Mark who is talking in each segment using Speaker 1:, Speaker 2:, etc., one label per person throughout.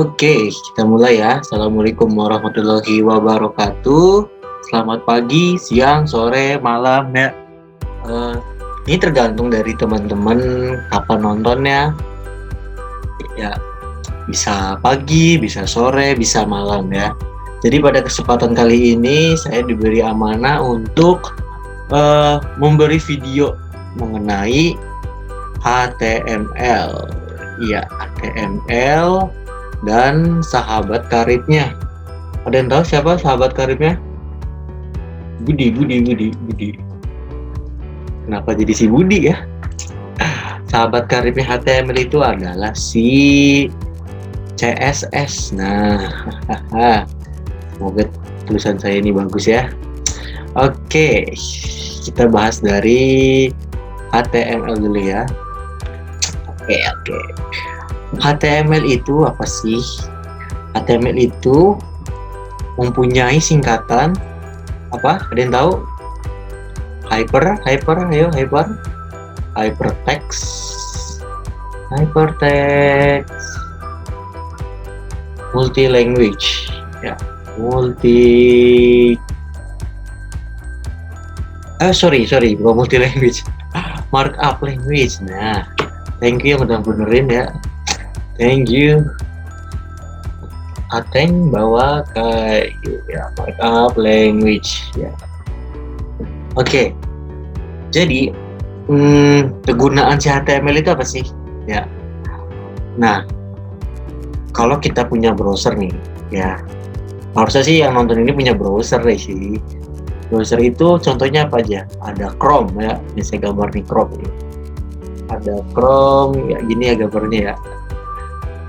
Speaker 1: Oke, kita mulai ya. Assalamualaikum warahmatullahi wabarakatuh. Selamat pagi, siang, sore, malam ya. Ini tergantung dari teman-teman kapan nontonnya. Ya, bisa pagi, bisa sore, bisa malam ya. Jadi pada kesempatan kali ini saya diberi amanah untuk memberi video mengenai HTML. Iya, HTML dan sahabat karibnya. Ada yang tahu siapa sahabat karibnya? Budi. Kenapa jadi si Budi ya? Sahabat karibnya HTML itu adalah si CSS. Nah, semoga tulisan saya ini bagus ya. Oke, kita bahas dari HTML dulu ya. Oke. HTML itu apa sih? HTML itu mempunyai singkatan apa? Ada yang tahu? Hypertext, multi language, ya, bukan multi language, markup language. Nah, thank you yang udah benerin ya. Thank you. Ateng bawa kayu ya, markup language ya. Oke. Jadi kegunaan si HTML itu apa sih? Ya. Nah, kalau kita punya browser nih, ya harusnya sih yang nonton ini punya browser deh sih. Browser itu contohnya apa aja? Ada Chrome ya. Ini saya gambar nih Chrome ya. Ada Chrome ya, gini ya gambarnya ya.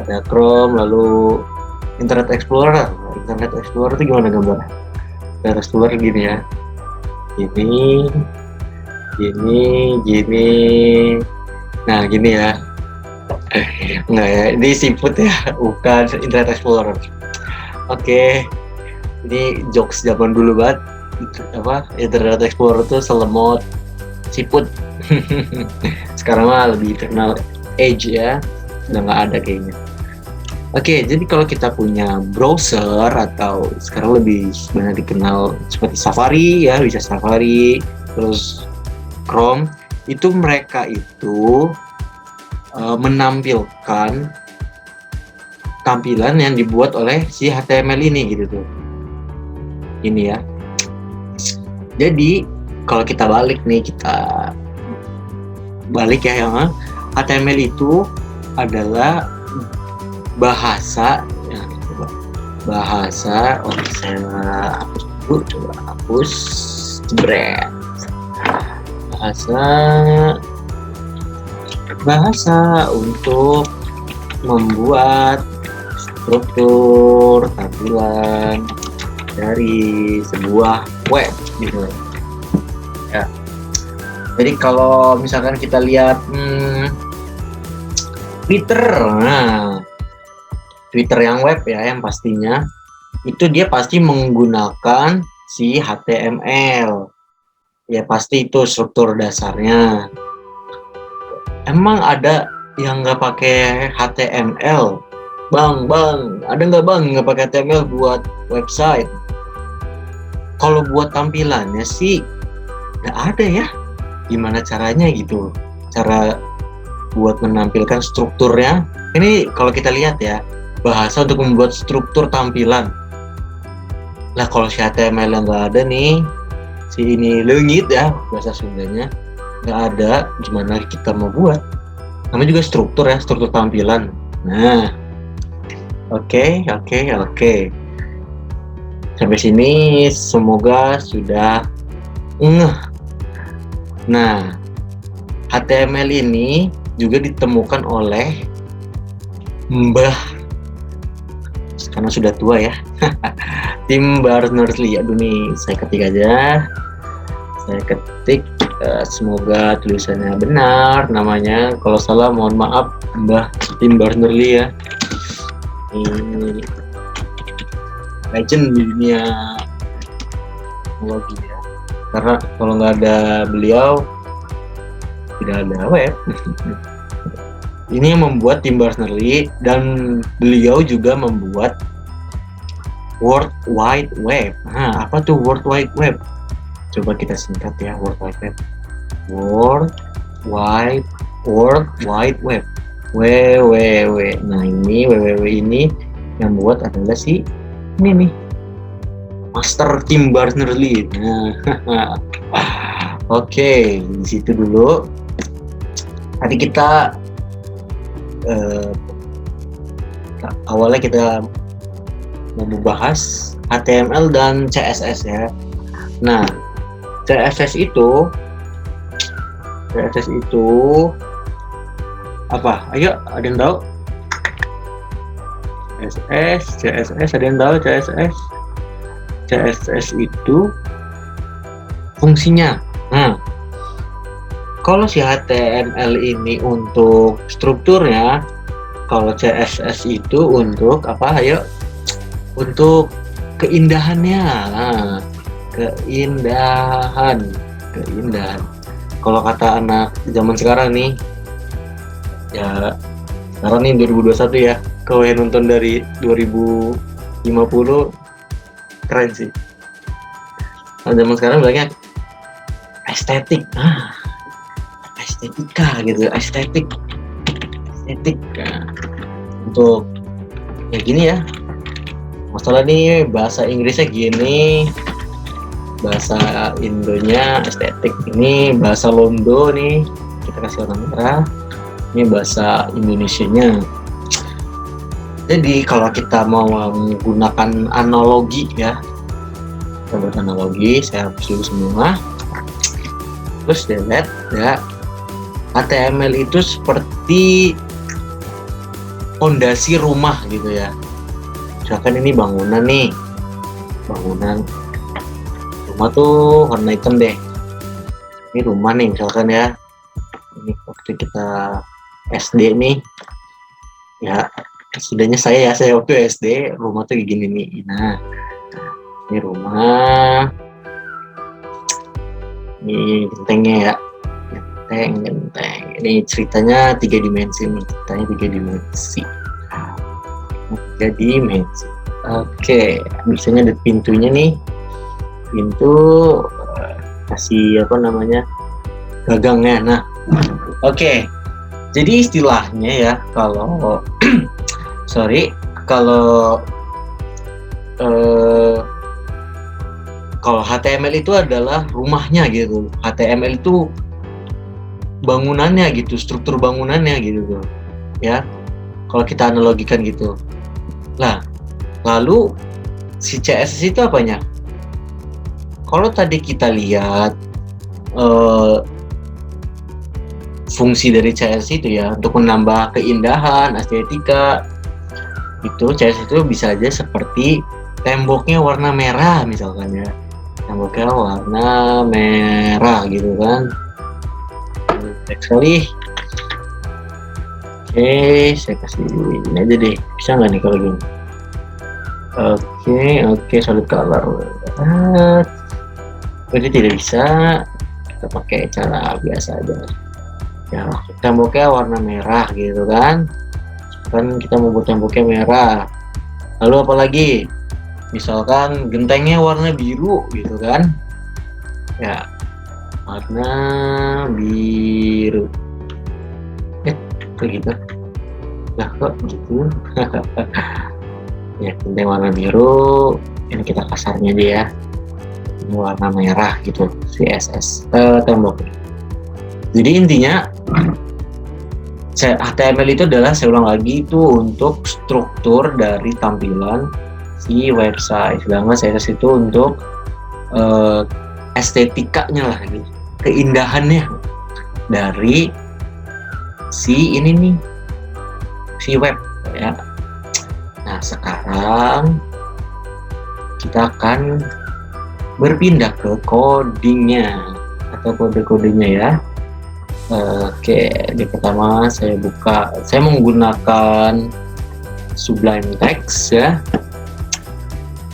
Speaker 1: Ada Chrome, lalu Internet Explorer. Internet Explorer itu gimana gambarnya? Internet Explorer gini ya. Gini. Nah, gini ya. Enggak ya, ini siput ya, bukan Internet Explorer. Oke. Ini jokes zaman dulu banget. Apa? Internet Explorer tuh selemot siput. Sekarang mah lebih terkenal Edge ya. Udah nggak ada kayaknya. Oke, jadi kalau kita punya browser atau sekarang lebih banyak dikenal seperti Safari ya, bisa Safari, terus Chrome, itu mereka itu menampilkan tampilan yang dibuat oleh si HTML ini gitu tuh. Ini ya. Jadi kalau kita balik ya, HTML itu adalah bahasa ya, saya hapus jebret. Bahasa untuk membuat struktur tampilan dari sebuah web gitu ya. Jadi kalau misalkan kita lihat Twitter yang web ya, yang pastinya itu dia pasti menggunakan si HTML ya, pasti itu struktur dasarnya. Emang ada yang nggak pakai HTML? Bang, ada nggak nggak pakai HTML buat website? Kalau buat tampilannya sih nggak ada ya. Gimana caranya gitu? Cara buat menampilkan strukturnya. Ini kalau kita lihat ya, bahasa untuk membuat struktur tampilan. Lah kalau si HTML yang nggak ada nih, si ini leungit ya bahasa Sundanya, nggak ada, gimana kita mau buat? Namanya juga struktur ya, struktur tampilan. Nah, oke. Sampai sini semoga sudah ngeh. Nah, HTML ini juga ditemukan oleh karena sudah tua ya, Tim Berners-Lee. Aduh nih, saya ketik aja. Semoga tulisannya benar namanya. Kalau salah mohon maaf, Mbah Tim Berners-Lee ya. Ini legend di dunia teknologi ya. Karena kalau nggak ada beliau, tidak ada web. Ini yang membuat Tim Berners-Lee, dan beliau juga membuat World Wide Web. Nah, apa tuh World Wide Web? Coba kita singkat ya, World Wide Web. World Wide Web. WWW. Nah, ini WWW ini yang buat adalah si ini nih, Master Tim Berners-Lee. Nah, oke, di situ dulu. Tadi kita awalnya kita mau membahas HTML dan CSS ya. Nah, CSS itu apa? Ayo, ada yang tahu? CSS ada yang tahu CSS? CSS itu fungsinya. Nah, kalau si HTML ini untuk strukturnya, kalau CSS itu untuk apa? Ayo, untuk keindahannya. Nah, keindahan. Kalau kata anak zaman sekarang nih, ya sekarang nih 2021 ya, kalau yang nonton dari 2050 keren sih. Nah, zaman sekarang bilangnya estetik. Estetika gitu, estetik. Nah, untuk ya gini ya, masalah nih bahasa Inggrisnya gini, bahasa Indonya estetik, ini bahasa Londo nih kita kasih warna merah, ini bahasa Indonesianya. Jadi kalau kita mau menggunakan analogi ya, kita buat analogi, saya hapus dulu semua, terus lihat ya, HTML itu seperti fondasi rumah gitu ya. Misalkan ini bangunan nih, rumah tuh warna hitam deh. Ini rumah nih misalkan ya. Ini waktu kita SD nih, ya setidaknya saya waktu SD rumah tuh kayak gini nih. Nah, ini rumah, ini gentengnya ya. Genteng. Ini ceritanya 3 dimensi nih. Oke, biasanya ada pintunya nih. Pintu kasih apa namanya? Gagangnya. Nah, oke. Jadi istilahnya ya, kalau kalau HTML itu adalah rumahnya gitu. HTML itu bangunannya gitu, struktur bangunannya gitu tuh. Ya. Kalau kita analogikan gitu. Nah, lalu si CSS itu apanya? Kalau tadi kita lihat fungsi dari CSS itu ya untuk menambah keindahan, estetika, itu CSS itu bisa aja seperti temboknya warna merah misalkan ya, temboknya warna merah gitu kan. Sekali, oke, saya kasih ini aja deh, bisa nggak nih kalau gini? Oke, solid color. Jadi tidak bisa, kita pakai cara biasa aja ya. Temboknya warna merah gitu kan kita mau buat temboknya merah. Lalu apalagi, misalkan gentengnya warna biru gitu kan ya, warna biru kayak gitu lah, kok gitu. Ya, genteng warna biru, ini kita kasarnya dia ya, ini warna merah gitu CSS tembok. Jadi intinya HTML itu adalah, saya ulang lagi, itu untuk struktur dari tampilan si website, sedangkan CSS itu untuk estetikanya lah gitu, keindahannya dari si ini nih, si web ya. Nah, sekarang kita akan berpindah ke codingnya atau kode-kodenya ya. Oke, di pertama saya menggunakan Sublime Text ya.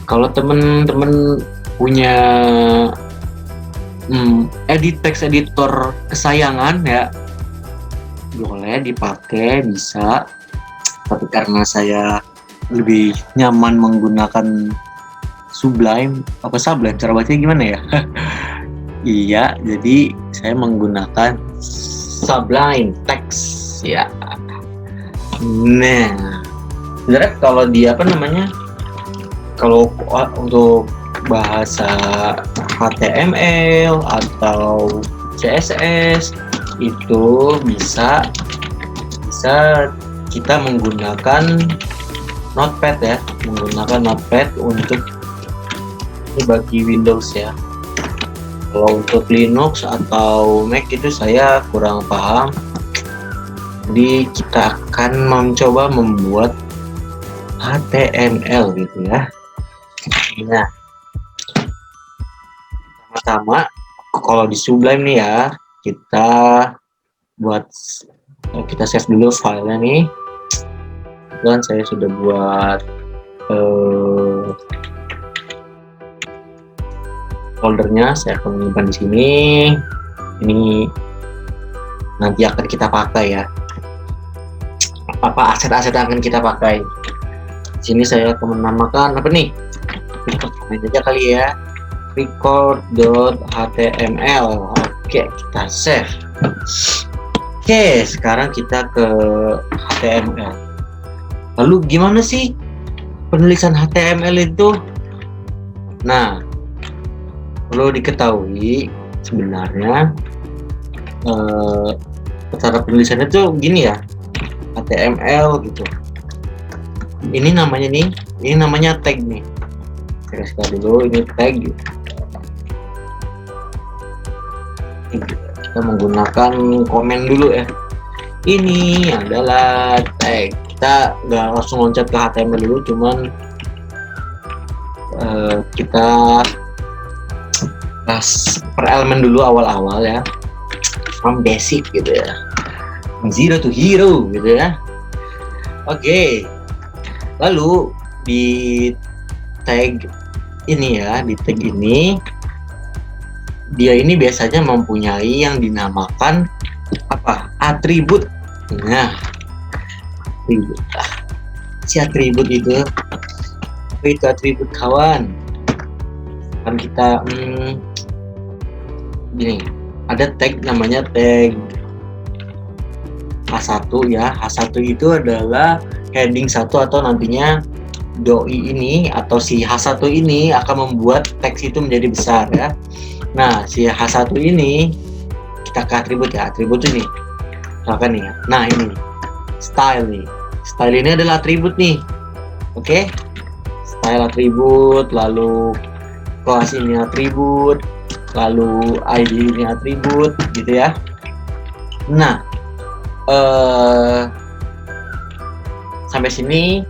Speaker 1: Kalau teman-teman punya text editor kesayangan ya, boleh dipakai, bisa, tapi karena saya lebih nyaman menggunakan Sublime, cara bacanya gimana ya? Iya, jadi saya menggunakan Sublime Text ya. Nah, sebenarnya kalau dia kalau untuk bahasa HTML atau CSS itu bisa kita menggunakan Notepad ya, untuk bagi Windows ya. Kalau untuk Linux atau Mac itu saya kurang paham. Jadi kita akan mencoba membuat HTML gitu ya. Nah, pertama kalau di Sublime nih ya, kita save dulu filenya nih. Dan saya sudah buat foldernya, saya akan menyimpan di sini. Ini nanti akan kita pakai ya. Apa aset-aset yang akan kita pakai? Di sini saya akan menamakan apa nih? Record aja kali ya. Record.html. Oke, kita save. Oke, sekarang kita ke HTML. Lalu gimana sih penulisan HTML itu? Nah, perlu diketahui sebenarnya cara penulisannya tuh gini ya, HTML gitu. Ini namanya tag nih. Saya kasih dulu ini tag. Kita menggunakan komen dulu ya. Ini adalah tag. Kita nggak langsung loncat ke HTML dulu, cuman kita per elemen dulu awal-awal ya, from basic gitu ya, from zero to hero gitu ya. Oke. Lalu di tag ini dia ini biasanya mempunyai yang dinamakan atribut. Nah, si atribut itu apa itu atribut kawan? Kan kita gini, ada tag namanya tag H1 ya. H1 itu adalah heading 1 atau nantinya doi ini atau si H1 ini akan membuat teks itu menjadi besar ya. Nah, si H1 ini kita ke atribut ya. Atribut ini misalkan nih. Nah, ini style nih. Style ini adalah atribut nih. Oke? Style atribut, lalu kelas ini atribut, lalu ID ini atribut gitu ya. Nah, sampai sini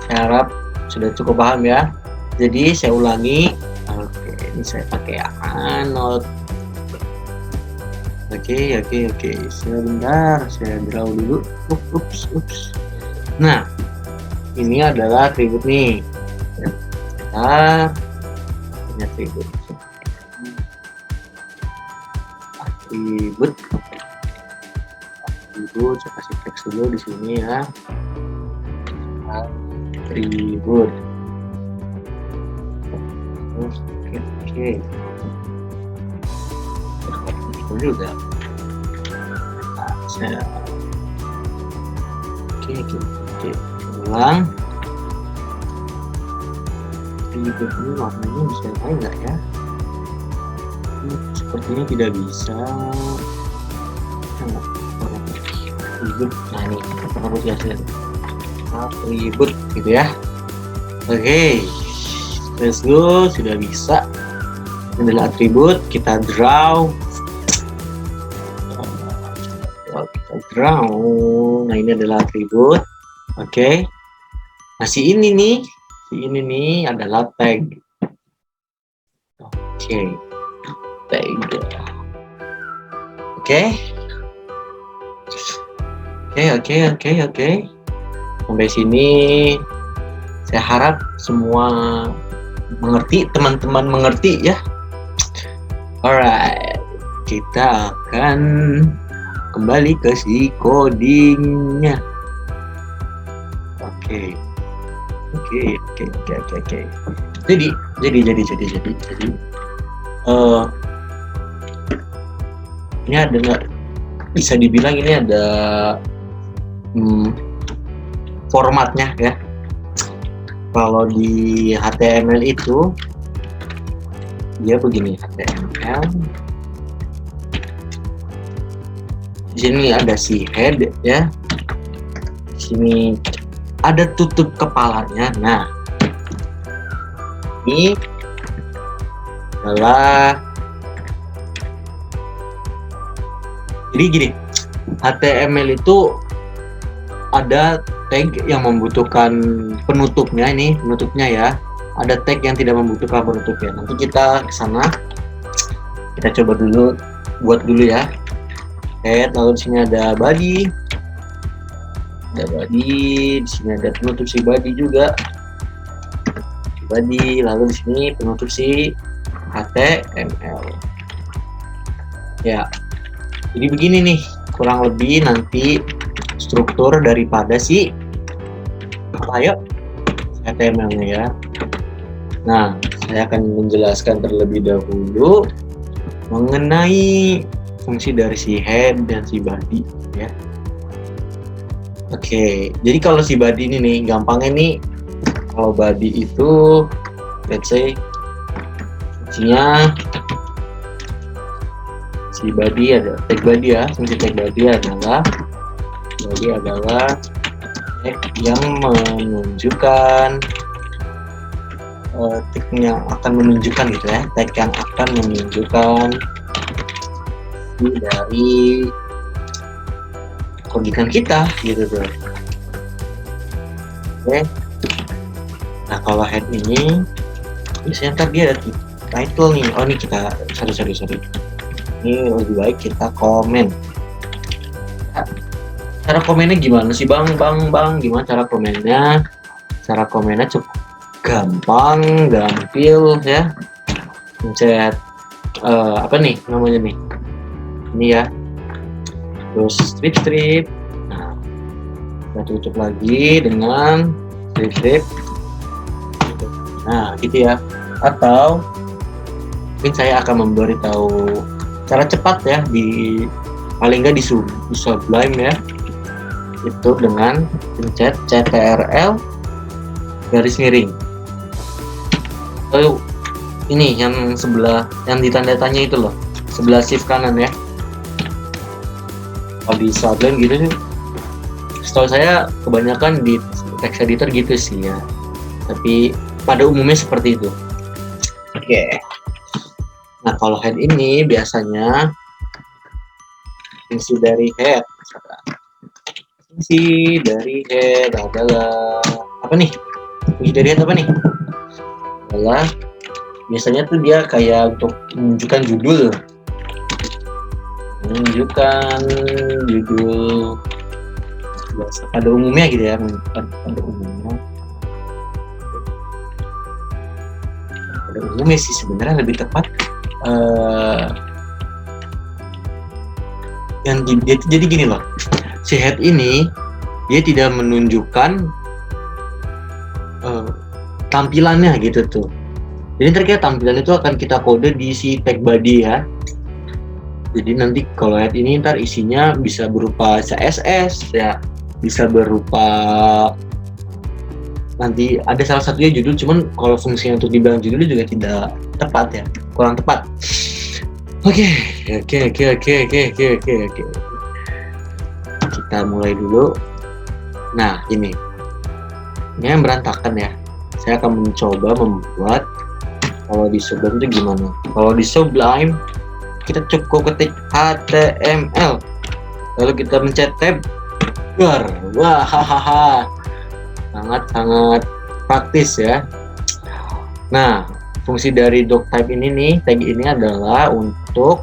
Speaker 1: saya harap sudah cukup paham ya. Jadi saya ulangi. Oke, ini saya pakai anot. Oke. Sebentar, saya draw dulu. Ups. Nah, ini adalah atribut nih. Nah, ini atribut. Saya kasih teks dulu di sini ya. Atribut. Oke. Itu juga. Oke. Ulang. Atribut ini warnanya bisa main nggak ya? Sepertinya tidak bisa. Nah ini perlu dihasilkan atribut gitu ya. Oke, let's go. Sudah bisa. Ini adalah atribut. Kita draw. Nah ini adalah atribut. Oke. Nah si ini nih adalah tag. Oke. Tag. Oke. Sampai sini saya harap semua mengerti, teman-teman mengerti ya. Alright, kita akan kembali ke si codingnya. Oke. Jadi ini ada, bisa dibilang ini ada formatnya ya. Kalau di HTML itu dia begini, HTML. Di sini ada si head ya. Di sini ada tutup kepalanya. Nah, ini adalah, jadi gini, HTML itu ada tag yang membutuhkan penutupnya. Ini penutupnya ya. Ada tag yang tidak membutuhkan penutupnya. Nanti kita ke sana, kita coba dulu, buat dulu ya. Head, lalu di sini ada body. Di sini ada penutup si body juga. Body, lalu di sini penutup si HTML. Ya. Jadi begini nih, kurang lebih nanti struktur daripada si HTML-nya ya. Nah, saya akan menjelaskan terlebih dahulu mengenai fungsi dari si head dan si body ya. Oke, jadi kalau si body ini nih, gampangnya nih, kalau body itu, let's say, fungsinya si body ada tag body ya. Fungsi tag body adalah tag yang menunjukkan tag yang akan menunjukkan gitu ya, tag yang akan menunjukkan dari codingan kita gitu tuh. Oke. Nah, kalau head ini biasanya ntar dia ada title nih. Oh, ini kita sorry. Ini lebih baik kita komen. Cara komennya gimana sih bang? Gimana cara komennya? Cara komennya cukup gampang, gampil ya. Pencet apa nih namanya nih? Ini ya. Terus strip. Nah, kita tutup lagi dengan strip. Nah, gitu ya. Atau mungkin saya akan memberitahu cara cepat ya, di paling nggak di Sublime ya. Itu dengan pencet CTRL garis miring. Oh, ini yang sebelah, yang di tanda tanya itu loh, sebelah shift kanan ya. Kalau di Sublime gitu sih, setahu saya kebanyakan di text editor gitu sih ya. Tapi pada umumnya seperti itu. Oke. Nah, kalau head ini biasanya fungsi dari head adalah apa nih? Fungsi dari head apa nih? Adalah biasanya tuh dia kayak untuk menunjukkan judul. Pada umumnya gitu ya, pada umumnya sih sebenarnya lebih tepat yang dia, jadi gini loh, si head ini dia tidak menunjukkan tampilannya gitu tuh. Jadi terkait tampilan itu akan kita kode di si tag body ya. Jadi nanti kalau head ini ntar isinya bisa berupa CSS ya, bisa berupa, nanti ada salah satunya judul, cuman kalau fungsinya untuk dibilang judulnya juga tidak tepat ya, kurang tepat. Oke. Kita mulai dulu. Nah, ini yang berantakan ya. Saya akan mencoba membuat, kalau di Sublime itu gimana? Kalau di Sublime kita cukup ketik HTML, lalu kita mencet tab. Wah, sangat praktis ya. Nah, fungsi dari doctype ini nih, tag ini adalah untuk,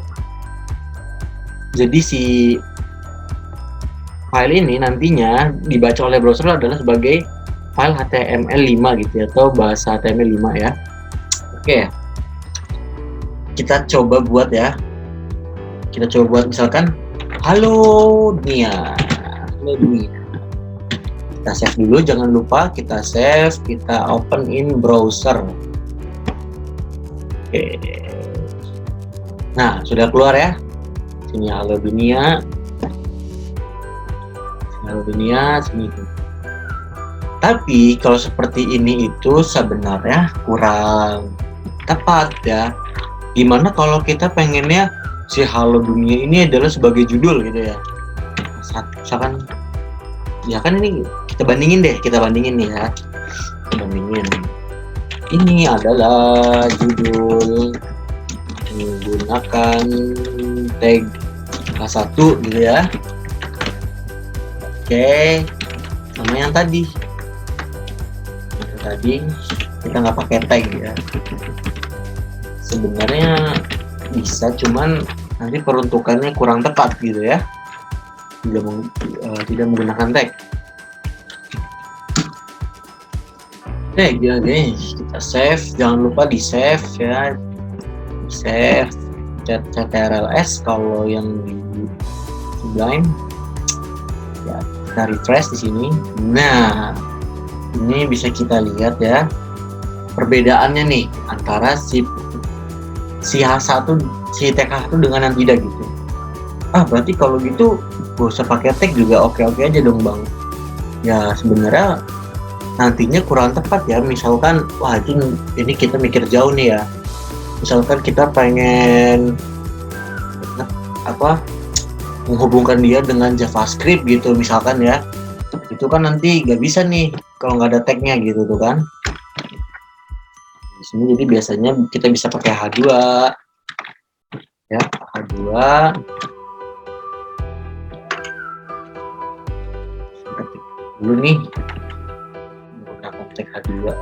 Speaker 1: jadi si file ini nantinya dibaca oleh browser adalah sebagai file HTML5 gitu ya, atau bahasa HTML5 ya. Oke, kita coba buat ya. Kita coba buat misalkan Halo dunia. Halo dunia. Kita save dulu, jangan lupa kita save, kita open in browser. Oke. Nah, sudah keluar ya. Sini halo dunia. Halo dunia, sini. Tapi kalau seperti ini itu sebenarnya kurang tepat ya. Gimana kalau kita pengennya si halo dunia ini adalah sebagai judul gitu ya. Misalkan ya kan ini kita bandingin nih ya. Kita bandingin. Ini adalah judul menggunakan tag H1 gitu ya. Oke, sama yang tadi kita nggak pakai tag ya. Sebenarnya bisa, cuman nanti peruntukannya kurang tepat gitu ya, tidak menggunakan tag. Oke guys, kita save, jangan lupa di save ya, save CTRLS kalau yang di Sublime ya. Kita refresh di sini. Nah, ini bisa kita lihat ya perbedaannya nih antara si H1, si tag H1 dengan yang tidak gitu. Berarti kalau gitu gak usah pakai tag juga oke-oke aja dong bang. Ya sebenarnya nantinya kurang tepat ya. Misalkan ini kita mikir jauh nih ya. Misalkan kita pengen menghubungkan dia dengan JavaScript gitu misalkan ya. Itu kan nanti gak bisa nih kalau nggak ada tagnya gitu tuh kan. Di sini jadi biasanya kita bisa pakai H2 ya, H2 dulu nih menggunakan tag H2.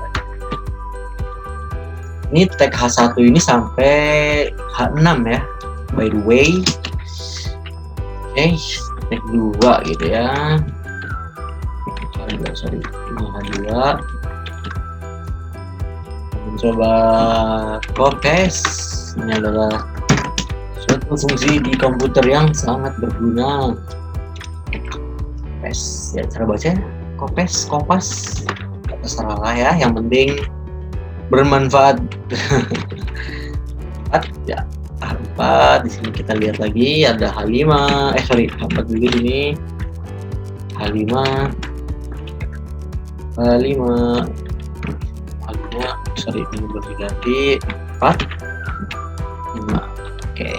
Speaker 1: Ini tag H1 ini sampai H6 ya, by the way. Oke, tag 2 gitu ya. Sorry, ini H2. Mencoba copy-paste. Ini adalah suatu fungsi di komputer yang sangat berguna. Paste, ya cara baca copy-paste, kopas, terserah lah ya. Yang penting bermanfaat. 4 ya, H4. Di sini kita lihat lagi ada H5. H4 dulu ini. H5, sorry, ini belum diganti. 4, 5. Oke,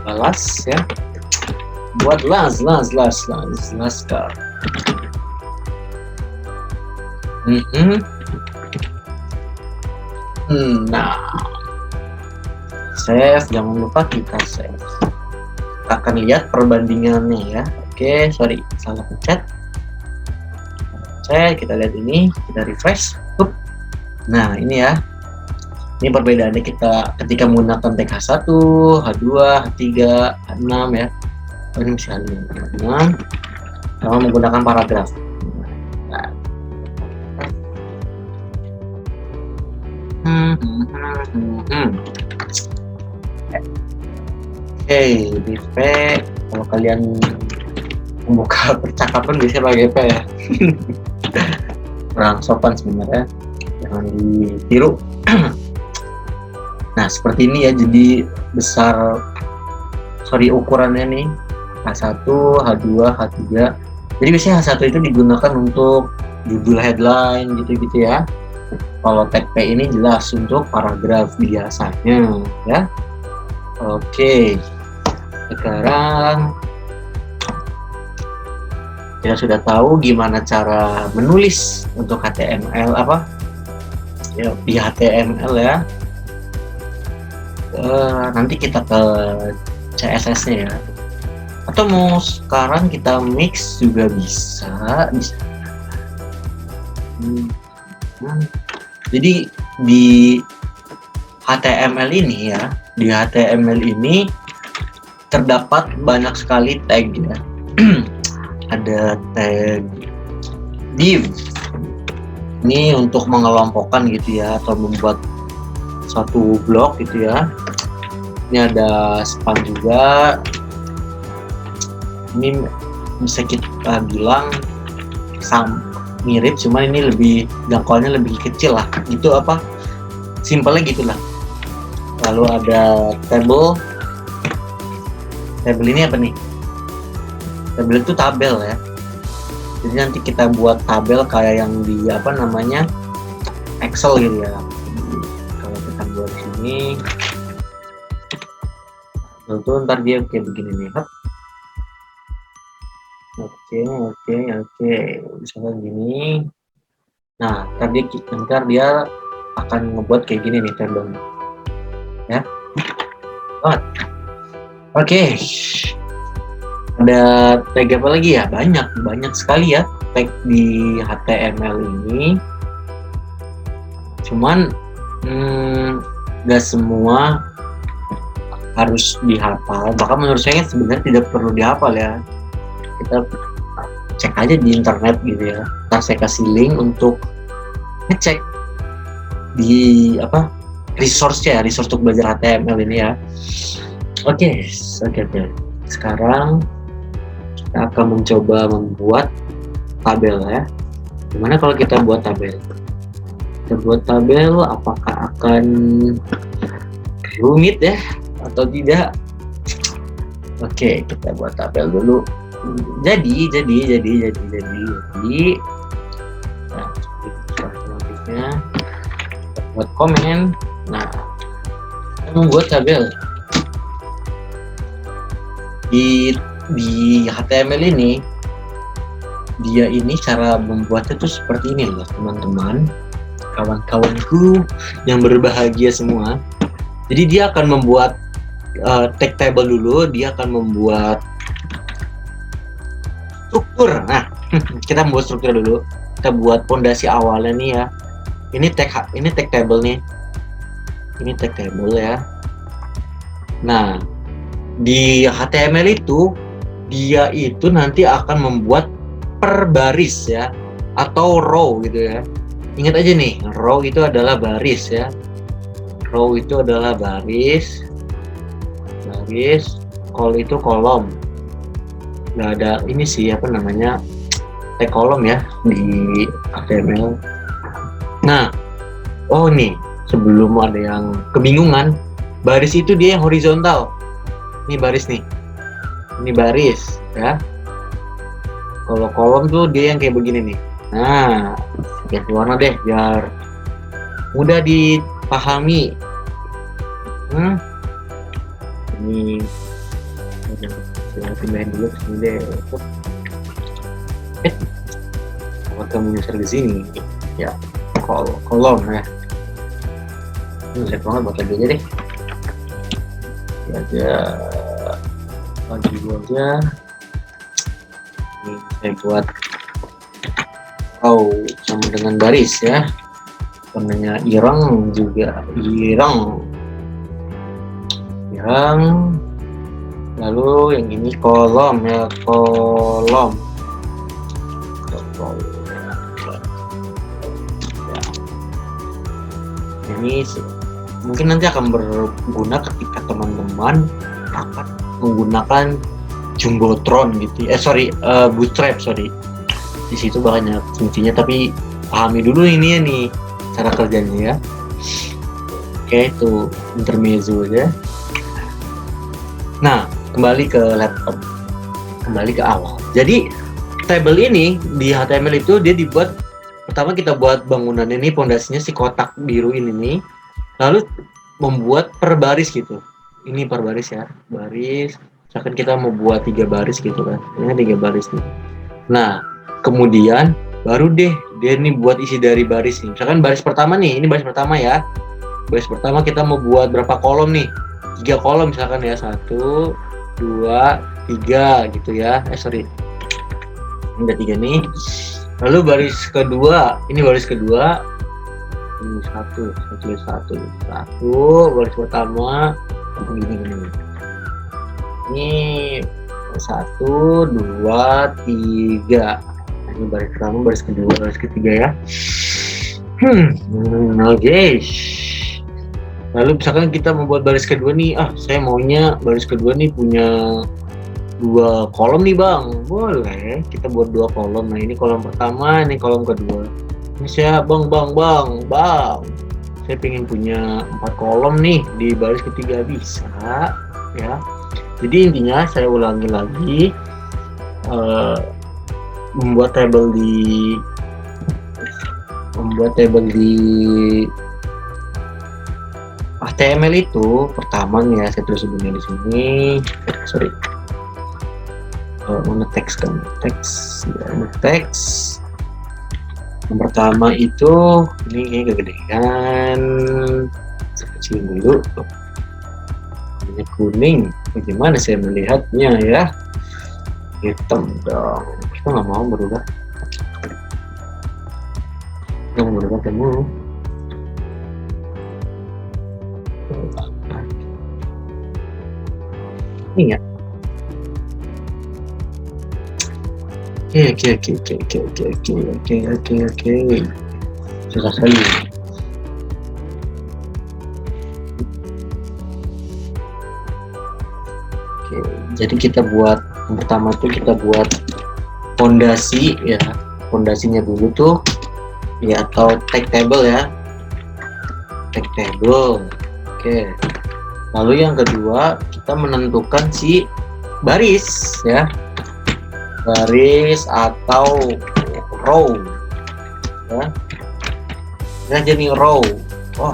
Speaker 1: balas ya. Buat last kah. Nah, save, jangan lupa kita save. Kita akan lihat perbandingannya ya. Oke, sorry, salah pencet. Kita lihat ini, kita refresh. Nah, ini ya. Ini perbedaannya kita ketika menggunakan tag H1, H2, H3, H6 ya. Ini misalnya H6 sama menggunakan paragraf. Nah. Oke, di P kalau kalian membuka percakapan biasanya pakai P ya. Kurang sopan sebenarnya, jangan ditiru. Nah seperti ini ya, jadi besar, ukurannya nih H1, H2, H3. Jadi biasanya H1 itu digunakan untuk judul headline gitu-gitu ya. Kalau tag P ini jelas untuk paragraf biasanya ya. Oke, sekarang kita sudah tahu gimana cara menulis untuk HTML di HTML ya. Nanti kita ke CSS-nya ya. Atau mau sekarang kita mix juga bisa. Jadi di HTML ini ya, terdapat banyak sekali tag ya. Ada tag div, ini untuk mengelompokkan gitu ya, atau membuat suatu blok gitu ya. Ini ada span juga, Ini bisa kita bilang mirip, cuma ini lebih jangkauannya lebih kecil lah. Gitu apa? Simpelnya gitulah. Lalu ada table. Table ini apa nih? Table itu tabel ya. Jadi nanti kita buat tabel kayak yang di apa namanya Excel gitu ya. Kalau kita buat sini, tentu ntar dia kayak begini nih. Oke, misalnya gini. Nah, ntar dia akan ngebuat kayak gini nih tabelnya, ya. Oke. Ada tag apa lagi ya? Banyak sekali ya tag di HTML ini. Cuman nggak semua harus dihafal. Bahkan menurut saya sebenarnya tidak perlu dihafal ya. Kita cek aja di internet gitu ya. Ntar saya kasih link untuk ngecek di apa resource untuk belajar HTML ini ya. Oke. Sekarang kita akan mencoba membuat tabel ya. Gimana kalau kita buat tabel? Kita buat tabel, apakah akan rumit ya atau tidak? Oke, kita buat tabel dulu. Jadi nah, buat komen. Nah, kita membuat tabel di HTML ini. Dia ini cara membuatnya tuh seperti ini loh teman-teman, kawan-kawanku yang berbahagia semua. Jadi dia akan membuat tag table dulu, dia akan membuat struktur. Nah, kita membuat struktur dulu. Kita buat fondasi awalnya nih ya. Ini tag table nih. Ini tag table ya. Nah, di HTML itu dia itu nanti akan membuat per baris ya, atau row gitu ya. Ingat aja nih, row itu adalah baris ya. Row itu adalah baris, call itu kolom. Nggak ada ini sih apa namanya tag kolom ya di HTML. Nah, nih sebelum ada yang kebingungan, baris itu dia yang horizontal. Ini baris nih, ini baris ya. Kalau kolom tuh dia yang kayak begini nih. Nah, ganti warna deh biar mudah dipahami. Ini saya pindahin dulu ke sini deh. Kalau kamu nyasar di sini, ya kolom ya. Ini jelek banget buat lagi aja deh. Lagi aja. Ini saya buat sama dengan baris ya. Warnanya ireng juga, ireng. Lalu yang ini kolom ya, kolom. Ini mungkin nanti akan berguna ketika teman-teman akan menggunakan Jumbotron gitu. Bootstrap. Di situ banyak fungsinya, tapi pahami dulu ini ya nih cara kerjanya ya. Oke, itu intermezzo aja. Nah, kembali ke laptop, kembali ke awal. Jadi table ini di HTML itu dia dibuat, pertama kita buat bangunan ini, pondasinya si kotak biru ini nih, lalu membuat per baris gitu. Ini per baris ya, baris. Misalkan kita mau buat 3 baris gitu kan, ini 3 baris nih. Nah, kemudian baru deh dia nih buat isi dari baris nih. Misalkan baris pertama nih, ini baris pertama ya. Baris pertama kita mau buat berapa kolom nih? 3 kolom misalkan ya, 1, 2, 3 gitu ya. Ini ada 3 nih. Lalu baris kedua, ini baris kedua. Ini 1, baris pertama gini. Ini 1, 2, 3. Ini baris pertama, baris kedua, baris ketiga ya. Oke. Lalu misalkan kita membuat baris kedua nih, saya maunya baris kedua nih punya dua kolom nih bang, boleh kita buat dua kolom. Nah ini kolom pertama, ini kolom kedua. Ini saya bang, saya pengen punya 4 kolom nih di baris ketiga, bisa ya. Jadi intinya saya ulangi lagi, membuat tabel di HTML itu pertama nih ya, saya tulis sebelumnya di sini. Sorry, mana teks kan, teks ya, teks yang pertama itu ini kegedean, saya kecilin dulu. Ini kuning, bagaimana saya melihatnya ya, hitam dong, kita nggak mau berubah, nggak mau berubah kamu. Ini ya. Oke. Susah sekali. Oke, jadi kita buat yang pertama tuh kita buat fondasi ya, fondasinya dulu tuh ya, atau tag table ya, tag table. Oke, lalu yang kedua kita menentukan si baris ya, baris atau row ya. Kita jadi row. Oh,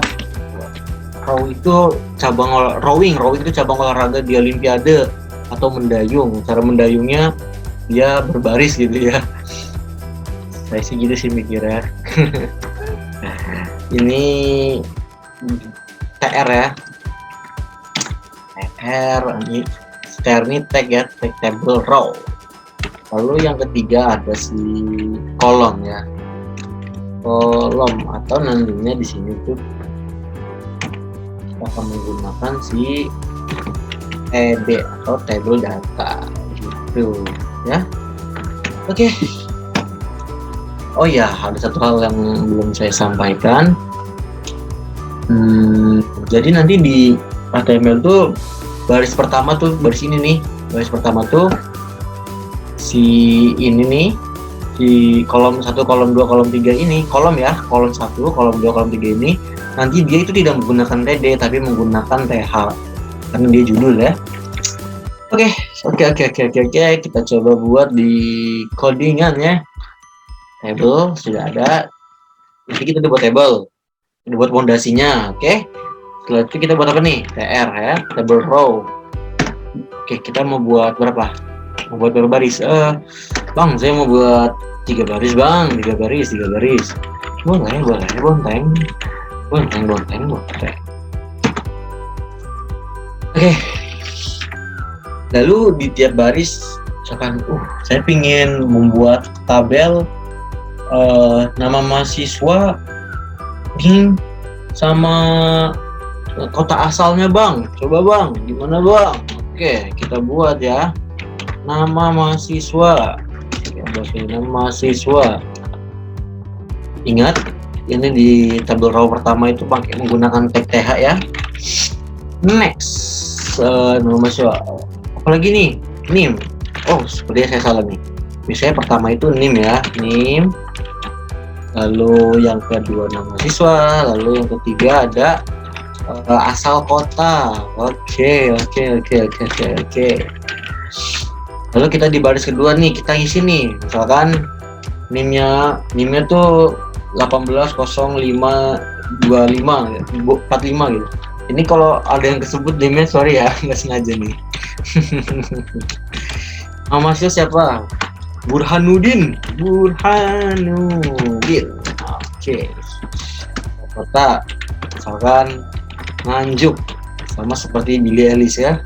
Speaker 1: row itu cabang rowing itu cabang olahraga di olimpiade atau mendayung. Cara mendayungnya dia berbaris gitu ya. Saya sih gitu sih mikirnya. Ini TR ya, TR ini tag ya, tag table row. Lalu yang ketiga ada si kolom ya, kolom, atau nantinya di sini tuh kita akan menggunakan si TD atau table data gitu ya. Oke. Oh ya, ada satu hal yang belum saya sampaikan. Jadi nanti di HTML tuh baris pertama tuh, baris ini nih, baris pertama tuh si ini nih, si kolom 1, kolom 2, kolom 3 ini, kolom ya, kolom 1, kolom 2, kolom 3 ini nanti dia itu tidak menggunakan TD tapi menggunakan TH karena dia judul ya. Oke, kita coba buat di codingan ya. Table sudah ada, jadi kita buat table, kita buat fondasinya. Oke, setelah itu kita buat apa nih, TR ya, table row. Oke, kita mau buat berapa? Mau buat berapa baris? Bang, saya mau buat 3 baris bang, 3 baris. Boleh, bonteng. Oke, lalu di tiap baris misalkan, saya ingin membuat tabel nama mahasiswa sama kota asalnya bang. Coba bang, gimana bang? Oke, kita buat ya, nama mahasiswa. Ingat, ini di tabel row pertama itu pakai menggunakan tag TH ya. Next, nama mahasiswa. Apalagi nih, NIM. Oh, sepertinya saya salah nih. Misalnya pertama itu NIM ya, NIM. Lalu yang kedua nama mahasiswa, lalu yang ketiga ada asal kota. Oke. Lalu kita di baris kedua nih, kita isi nih, misalkan NIM-nya tuh 180525 45 gitu. Ini kalau ada yang kesebut NIM-nya sorry ya, nggak sengaja nih. Nama mahasiswa siapa? Burhanuddin. Oke. Kota misalkan Nganjuk, sama seperti Billie Eilish ya,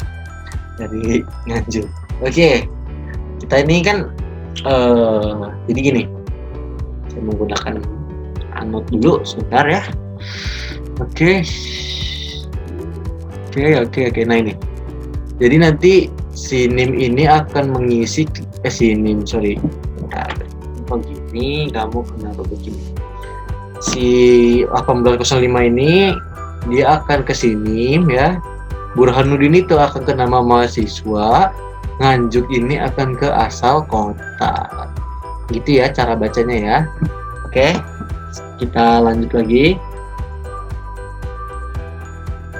Speaker 1: dari Nganjuk. Oke, kita ini kan jadi gini, saya menggunakan anot dulu sebentar ya. Oke. Nah ini, jadi nanti si NIM ini akan mengisi begini, kamu kenapa begini, si 1805 ini dia akan ke sini ya, Burhanuddin itu akan ke nama mahasiswa, Nganjuk ini akan ke asal kota. Gitu ya cara bacanya ya. Oke, kita lanjut lagi.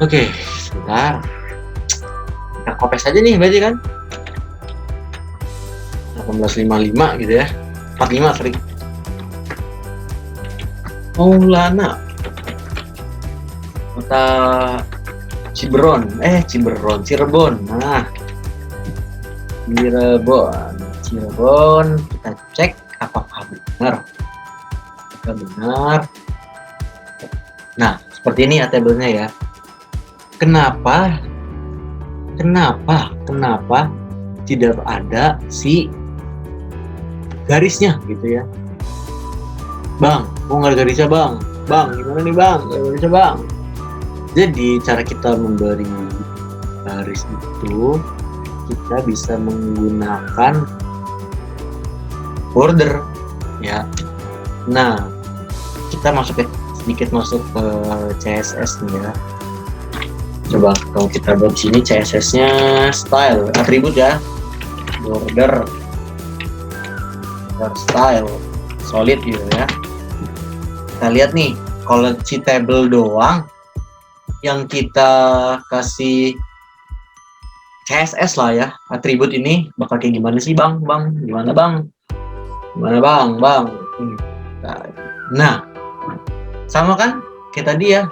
Speaker 1: Oke, sebentar. Kita kopes aja nih berarti kan. 1855 gitu ya. 45 sorry. Maulana. Kota Cirebon. Nah, Cirebon. Kita cek apakah benar. Nah, seperti ini ya tabelnya ya. Kenapa tidak ada si garisnya gitu ya? Bang, mau nggak ada garisnya bang? Bang, gimana nih bang? Nggak ada garisnya bang? Jadi cara kita memberi garis itu kita bisa menggunakan border ya. Nah, kita sedikit masuk ke CSS nih ya. Coba kalau kita buat sini CSS-nya style, atribut ya, border style, solid gitu ya. Kita lihat nih, kalau si table doang yang kita kasih CSS lah ya, atribut ini bakal kayak gimana sih bang? Gimana bang? Nah, sama kan kayak tadi ya.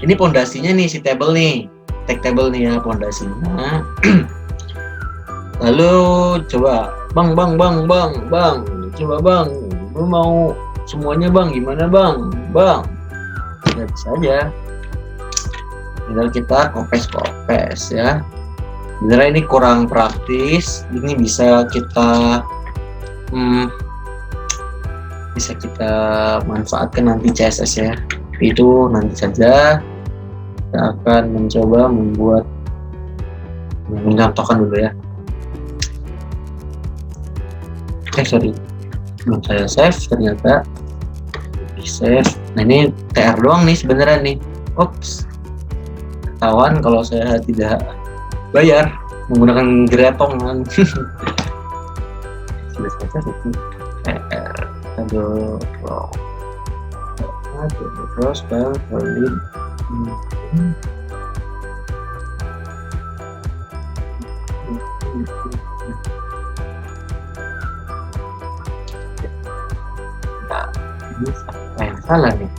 Speaker 1: Ini pondasinya nih si table nih, tag table nih ya pondasinya. Lalu coba bang, coba bang, lu mau semuanya bang, gimana bang? Ya bisa aja. Tinggal kita kopes ya. Sebenarnya ini kurang praktis. Ini bisa kita manfaatkan nanti CSS ya. Itu nanti saja kita akan mencoba mencontohkan dulu ya. Belum saya save, ternyata di save. Nah ini TR doang nih sebenarnya nih. Ops, ketahuan kalau saya tidak bayar menggunakan Gretong kan. Sudah saya save TR. Aduh, wow. Terus valid. Nah, ini apa yang salah nih?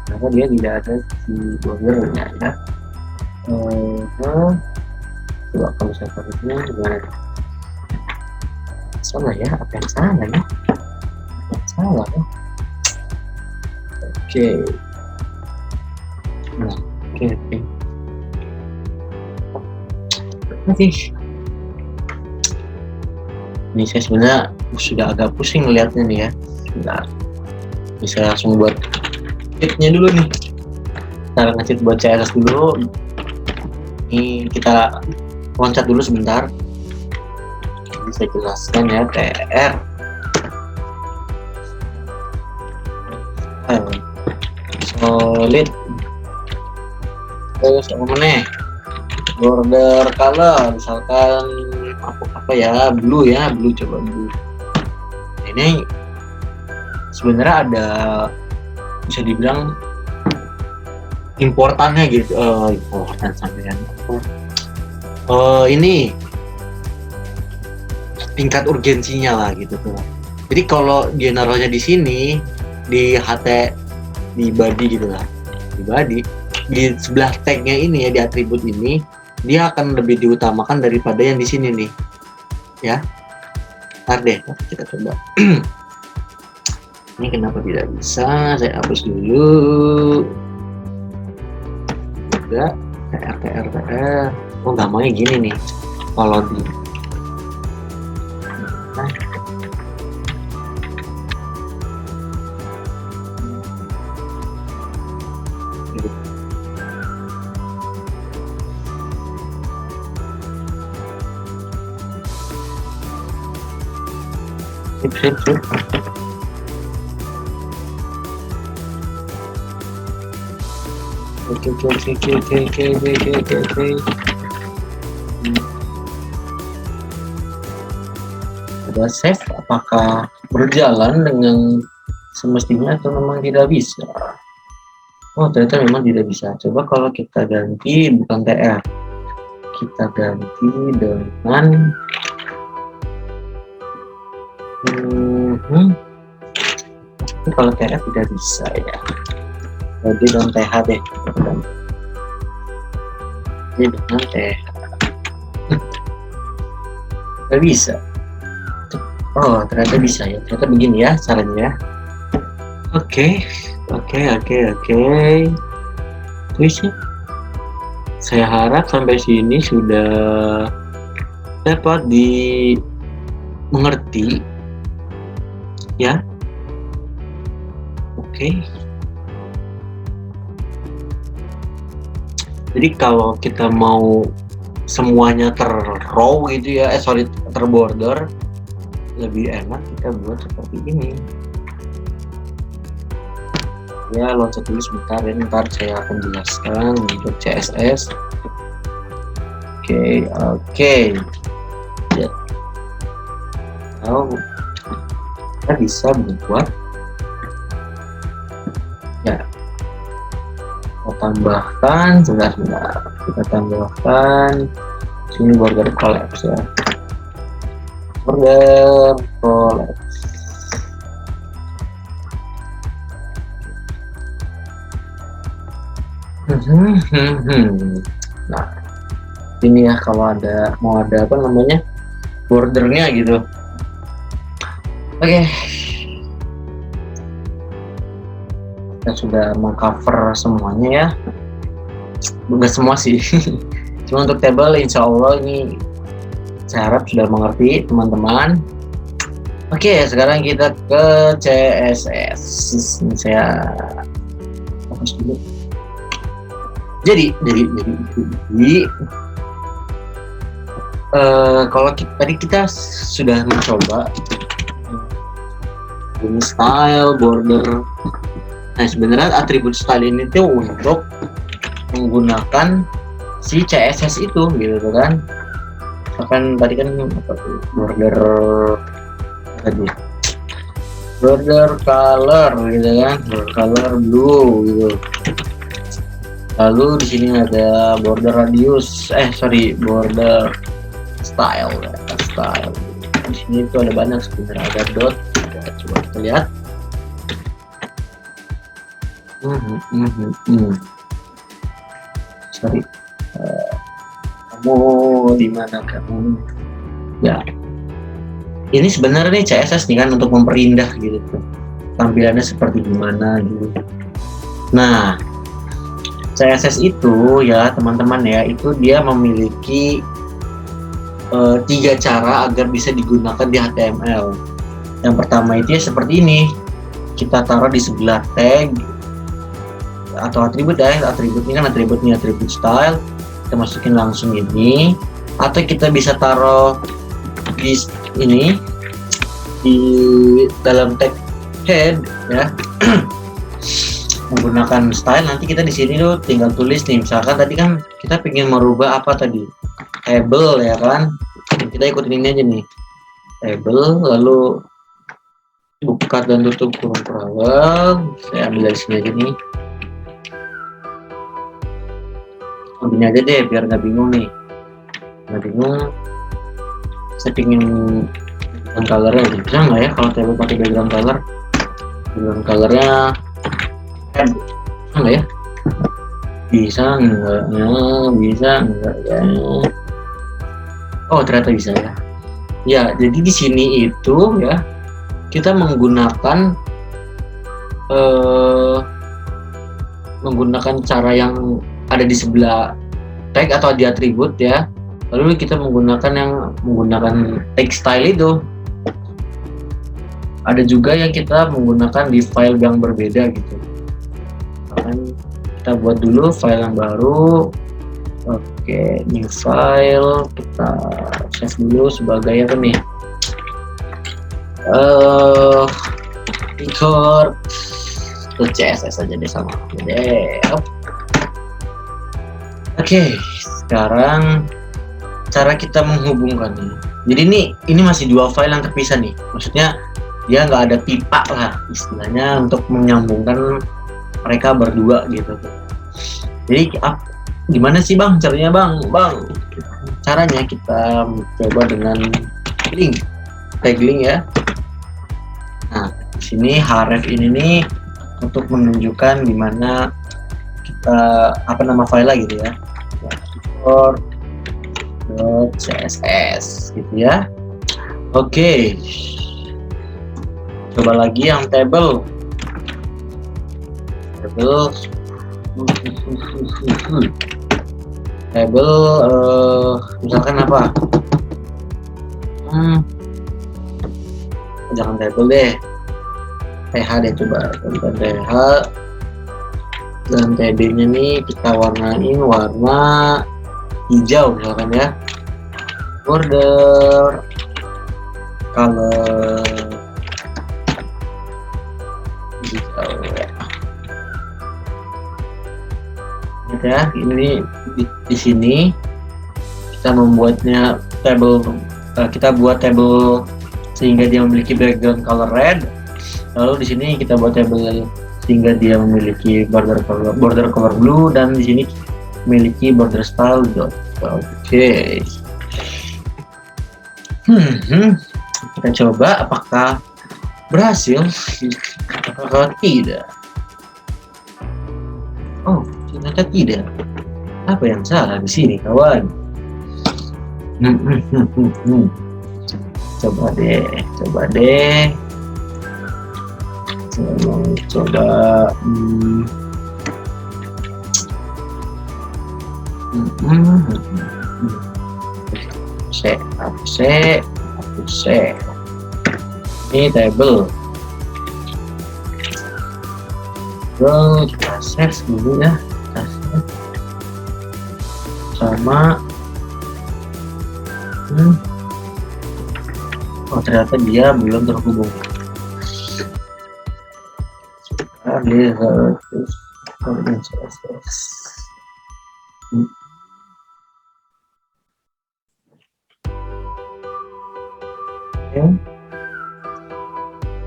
Speaker 1: Kenapa dia tidak ada si bordernya ya? Coba kalau saya validnya gimana? Salah ya? Apa yang salah ya? Salah ya? Oke. Nah, oke. Ini saya sebenarnya sudah agak pusing melihatnya nih ya. Sebentar. Bisa langsung buat cheatnya dulu nih. Cara nge-cheat buat CSS dulu. Ini kita loncat dulu sebentar. Jadi saya jelaskan ya TR. Solid. Terus border color misalkan apa ya, blue coba blue. Ini sebenarnya ada bisa dibilang importannya gitu, important sampean. Ini tingkat urgensinya lah gitu tuh. Jadi kalau dia naruhnya di sini di HT di body gitu lah, di body di sebelah tagnya ini ya, di atribut ini dia akan lebih diutamakan daripada yang di sini nih ya. Ntar deh kita coba. Ini kenapa tidak bisa, saya hapus dulu. Juga TR. Oh gambarnya gini nih kalau di sip. Oke. Coba save, apakah berjalan dengan semestinya atau memang tidak bisa. Oh, ternyata memang tidak bisa. Coba kalau kita ganti bukan TR, kita ganti dengan ini kalau TR tidak bisa ya. Jadi dengan TH deh. Ini dengan TH. Nggak bisa. Oh, ternyata bisa ya. Ternyata begini ya caranya. Oke. Terus ya. Saya harap sampai sini sudah dapat dimengerti ya. Oke. Jadi kalau kita mau semuanya ter-row gitu ya, terborder, lebih enak kita buat seperti ini. Ya, loncat dulu sebentar ya, ntar saya akan jelaskan untuk CSS. Oke. Ya. Kita bisa membuat ya. Kita tambahkan sebentar. Kita tambahkan sini border collapse ya. Border collapse. Nah, ini ya kalau mau ada apa namanya bordernya gitu. Oke. Kita sudah mengcover semuanya ya. Bukan semua sih. Cuma untuk table insya Allah ini saya harap sudah mengerti teman-teman. Oke, sekarang kita ke CSS. Ini saya fokus dulu. Jadi kalau tadi kita sudah mencoba ini style, border. Nah, sebenarnya atribut style ini tuh untuk menggunakan si CSS itu gitu kan. Bahkan tadi kan border color gitu kan, border color blue gitu. Lalu di sini ada border radius, border style. Di sini itu ada banyak sebenarnya, ada dot. Coba kita lihat. Sorry. Kamu di mana kamu? Ya. Ini sebenarnya nih CSS nih kan untuk memperindah gitu tuh. Tampilannya seperti gimana gitu. Nah, CSS itu ya teman-teman ya, itu dia memiliki 3 cara agar bisa digunakan di HTML. Yang pertama itu ya seperti ini, kita taruh di sebelah tag atau atribut ya, atribut ini kan atributnya atribut style, kita masukin langsung ini, atau kita bisa taruh di ini di dalam tag head ya. Menggunakan style, nanti kita di sini tuh tinggal tulis nih, misalkan tadi kan kita pengen merubah apa tadi, table ya kan, kita ikutin ini aja nih, table, lalu buka dan tutup kurung kurang, saya ambil dari sini aja nih, ini aja deh biar nggak bingung nih, saya pengen background colornya bisa nggak ya kalau table pakai background colornya bisa nggak ya? Bisa nggak ya? Oh, ternyata bisa ya. Ya, jadi di sini itu ya kita menggunakan cara yang ada di sebelah tag atau di atribut ya. Lalu kita menggunakan tag style itu. Ada juga yang kita menggunakan di file yang berbeda gitu. Kita buat dulu file yang baru. Oke, new file, kita save dulu sebagai apa nih, record ke CSS aja deh sama deh. Oke, sekarang cara kita menghubungkannya. Jadi ini masih dua file yang terpisah nih. Maksudnya dia nggak ada pipa lah istilahnya untuk menyambungkan mereka berdua gitu. Jadi gimana sih bang caranya bang? Caranya kita coba dengan link, tag link ya. Nah di sini href ini nih untuk menunjukkan dimana kita nama file gitu ya. .css gitu ya. Oke. Coba lagi yang table misalkan apa? Jangan table deh. TH deh coba. TH dan TD-nya nih kita warnain warna hijau misalkan ya. Border color hijau ya. Gitu ya. Ini di sini kita membuatnya table, kita buat table sehingga dia memiliki background color red. Lalu di sini kita buat table sehingga dia memiliki border color blue, dan di sini memiliki border style dot. Oke. Kita coba apakah berhasil atau tidak. Oh, ternyata tidak. Apa yang salah di sini, kawan? Coba deh. hapus ini table. Kita save dulu ya, sama oh ternyata dia belum terhubung.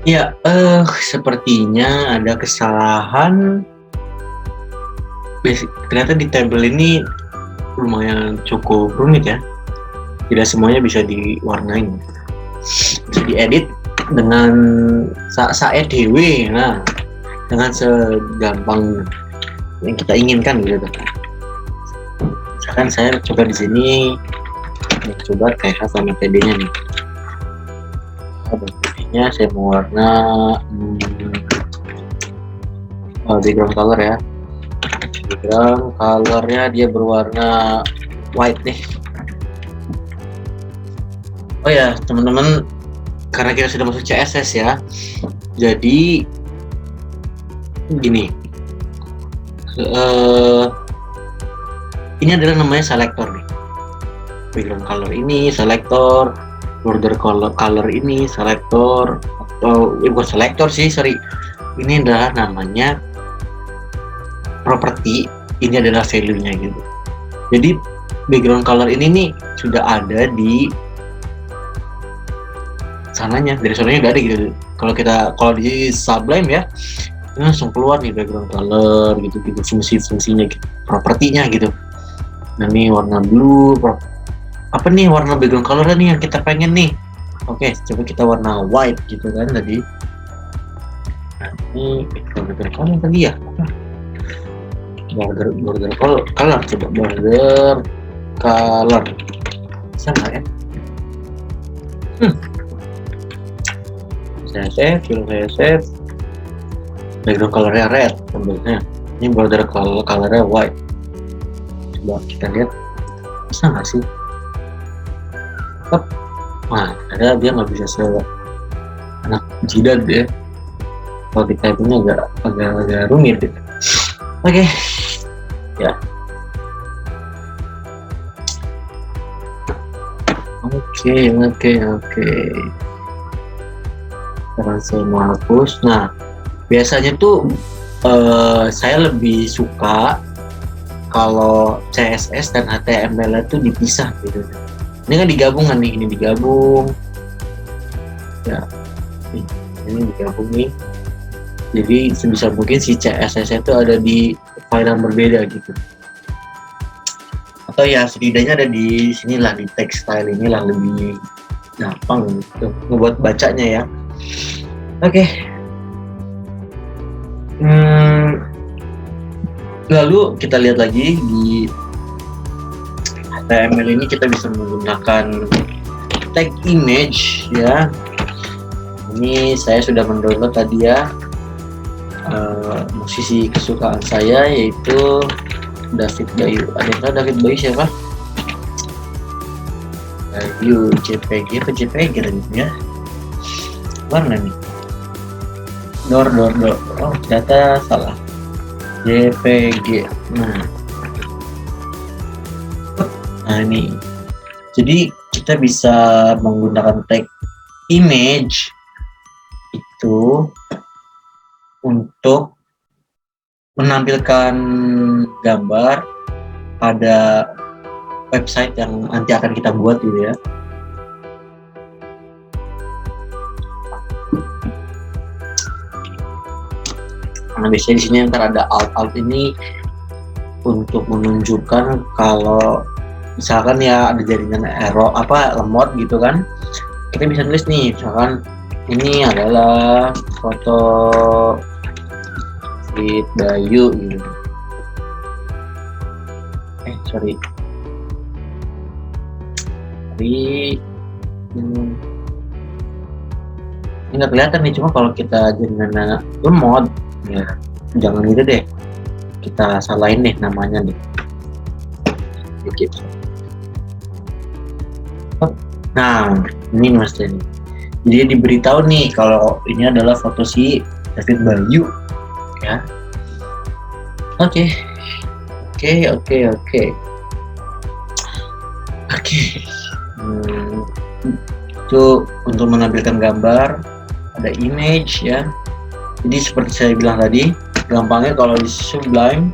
Speaker 1: Ya, sepertinya ada kesalahan. Ternyata di table ini lumayan cukup rumit ya. Tidak semuanya bisa diwarnain. Bisa diedit dengan saedw, nah dengan segampang yang kita inginkan gitu. Misalkan saya coba di sini, coba TH sama TD-nya nih. Bentuknya saya mau warna background color ya. Background colornya dia berwarna white nih. Oh ya teman-teman, karena kita sudah masuk CSS ya, jadi gini, ini adalah namanya selector nih. Background color ini selector, border color ini selector, atau bukan selector sih, sorry, ini adalah namanya property, ini adalah value-nya gitu. Jadi background color ini nih sudah ada di sananya, dari sananya udah ada gitu. Kalau di Sublime ya, ini langsung keluar nih background color gitu fungsinya gitu, propertinya gitu. Nah ini warna blue, apa nih warna background color nih yang kita pengen nih. Oke, coba kita warna white gitu kan tadi. Nah ini background color tadi ya, border color, coba border color sama ya. Saya save background colornya red tentunya. Ini border colornya white. Coba kita lihat bisa nggak sih? Nah, ada dia nggak bisa anak jidat ya. Kalau kita punya agak rumit gitu. Oke. Ya. Oke. Sekarang saya mau hapus. Nah, biasanya tuh saya lebih suka kalau CSS dan HTML itu dipisah gitu. Ini kan digabung kan nih, ini digabung. Ya, ini digabung nih. Jadi sebisa mungkin si CSS itu ada di file yang berbeda gitu. Atau ya setidaknya ada di sinilah, di text style inilah lebih gampang gitu ngebuat bacanya ya. Oke. Lalu kita lihat lagi di HTML ini kita bisa menggunakan tag image ya. Ini saya sudah mendownload tadi ya, musisi kesukaan saya yaitu David Bayu. Ada yang tahu David Bayu siapa? Bayu JPG apa JPG ya? Mana nih? Dor. Oh ternyata salah. JPG. Nah ini. Jadi kita bisa menggunakan tag image itu untuk menampilkan gambar pada website yang nanti akan kita buat gitu ya. Nah biasanya di sini ntar ada alt ini untuk menunjukkan kalau misalkan ya ada jaringan error lemot gitu kan, kita bisa tulis nih misalkan ini adalah foto David Bayu gitu. Ini nggak kelihatan nih, cuma kalau kita jaringan lemot ya jangan gitu deh, kita salahin deh namanya deh sedikit. Nah ini mas Denny, jadi diberitahu nih kalau ini adalah foto si David Bayu ya. Oke. Itu untuk menampilkan gambar, ada image ya. Jadi seperti saya bilang tadi, gampangnya kalau di Sublime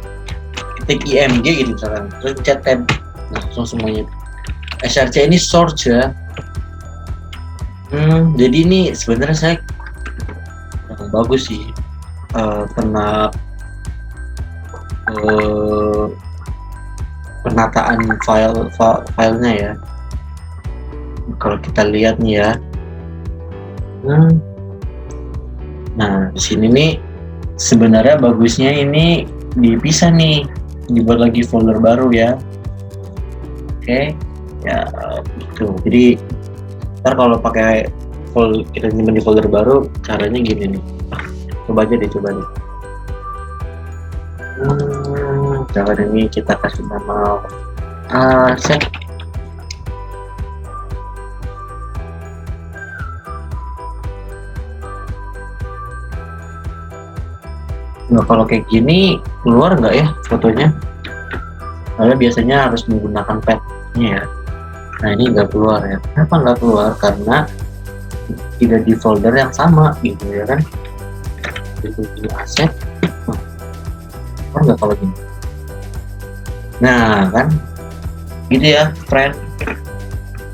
Speaker 1: ketik img gitu misalkan, terus pencet tab, nah langsung semuanya. src ini source ya. Jadi ini sebenarnya saya bagus sih, kena penataan filenya ya. Kalau kita lihat nih ya, nah di sini nih sebenarnya bagusnya ini dipisah nih, dibuat lagi folder baru ya. Oke, ya itu. Jadi ntar kalau pakai kita nyimpen di folder baru, caranya gini nih. Coba deh. Jangan ini kita kasih nama set. Nah kalau kayak gini keluar nggak ya fotonya? Karena biasanya harus menggunakan pad-nya ya. Nah ini nggak keluar ya. Kenapa nggak keluar? Karena tidak di folder yang sama gitu ya kan. Itu di aset. Keluar nggak kalau gini? Nah kan, gitu ya,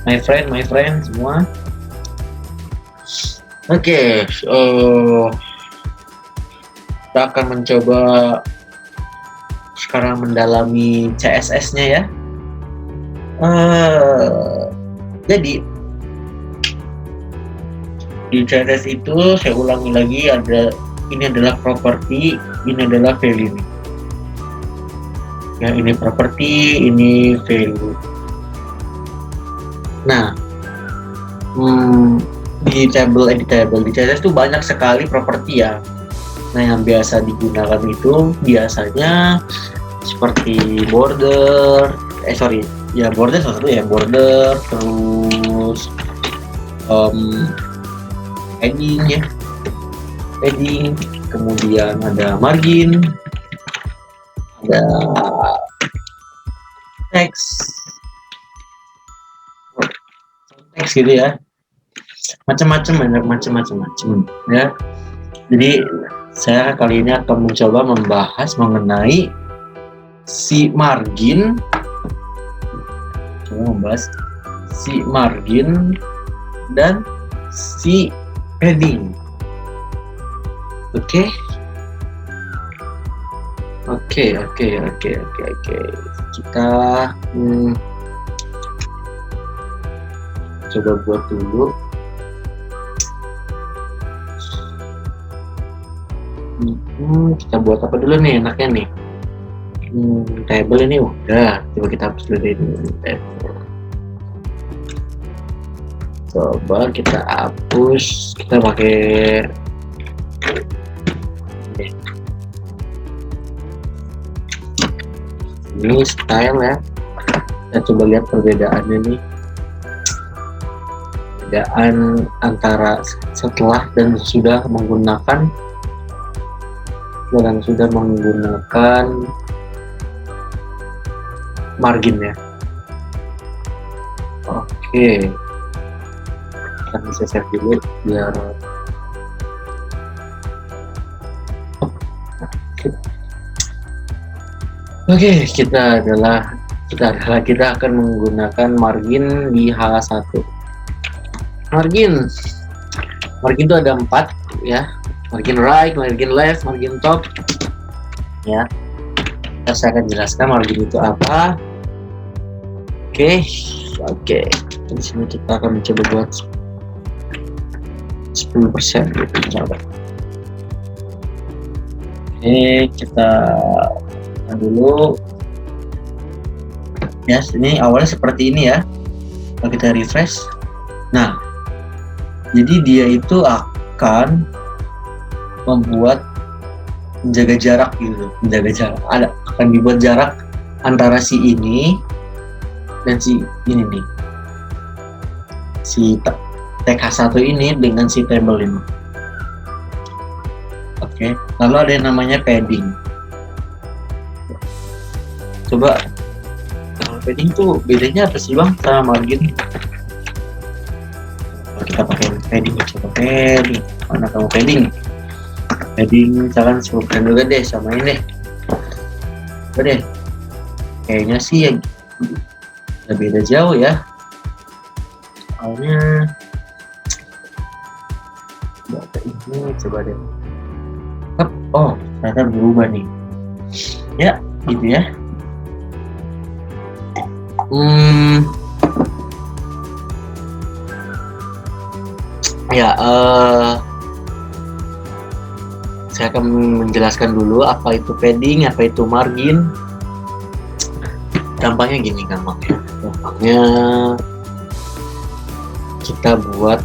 Speaker 1: my friend semua. Oke, kita akan mencoba sekarang mendalami CSS-nya ya. Jadi di CSS itu saya ulangi lagi, ini adalah properti, ini adalah value. Ya, ini properti, ini value. Nah, di table editable di CSS itu banyak sekali properti ya. Nah, yang biasa digunakan itu biasanya seperti border, border salah satu ya, border, terus padding, kemudian ada margin, ada teks gitu ya, macam-macam ya. Jadi saya kali ini akan mencoba membahas mengenai si margin, si margin dan si padding. Oke. Kita coba buat dulu. Kita buat apa dulu nih enaknya nih? Table ini udah, coba kita hapus dulu ini table. Coba kita hapus, kita pakai ini style ya. Kita coba lihat perbedaannya nih, perbedaan antara setelah dan sudah menggunakan margin ya. Oke, kita bisa save dulu biar kita akan menggunakan margin di H1. Margin itu ada 4 ya. Margin right, margin left, margin top ya. Saya akan jelaskan margin itu apa. Oke. Di sini kita akan mencoba buat 10% gitu, coba. Oke, kita dulu ya. Ini awalnya seperti ini ya. Kalau kita refresh, nah jadi dia itu akan membuat menjaga jarak gitu, akan dibuat jarak antara si ini dan si ini nih, si TK1 ini dengan si table ini. Oke, lalu ada yang namanya padding. Coba padding tuh bedanya apa sih bang sama margin? Kita pakai padding, coba padding. Mana kamu padding? Padding misalkan 10% juga deh, sama ini deh. Apa deh? Kayaknya sih ya beda jauh ya. Soalnya ini coba deh. Oh, ternyata berubah nih. Ya, gitu ya. Saya akan menjelaskan dulu apa itu padding, apa itu margin. Gampangnya gini, gampangnya kita buat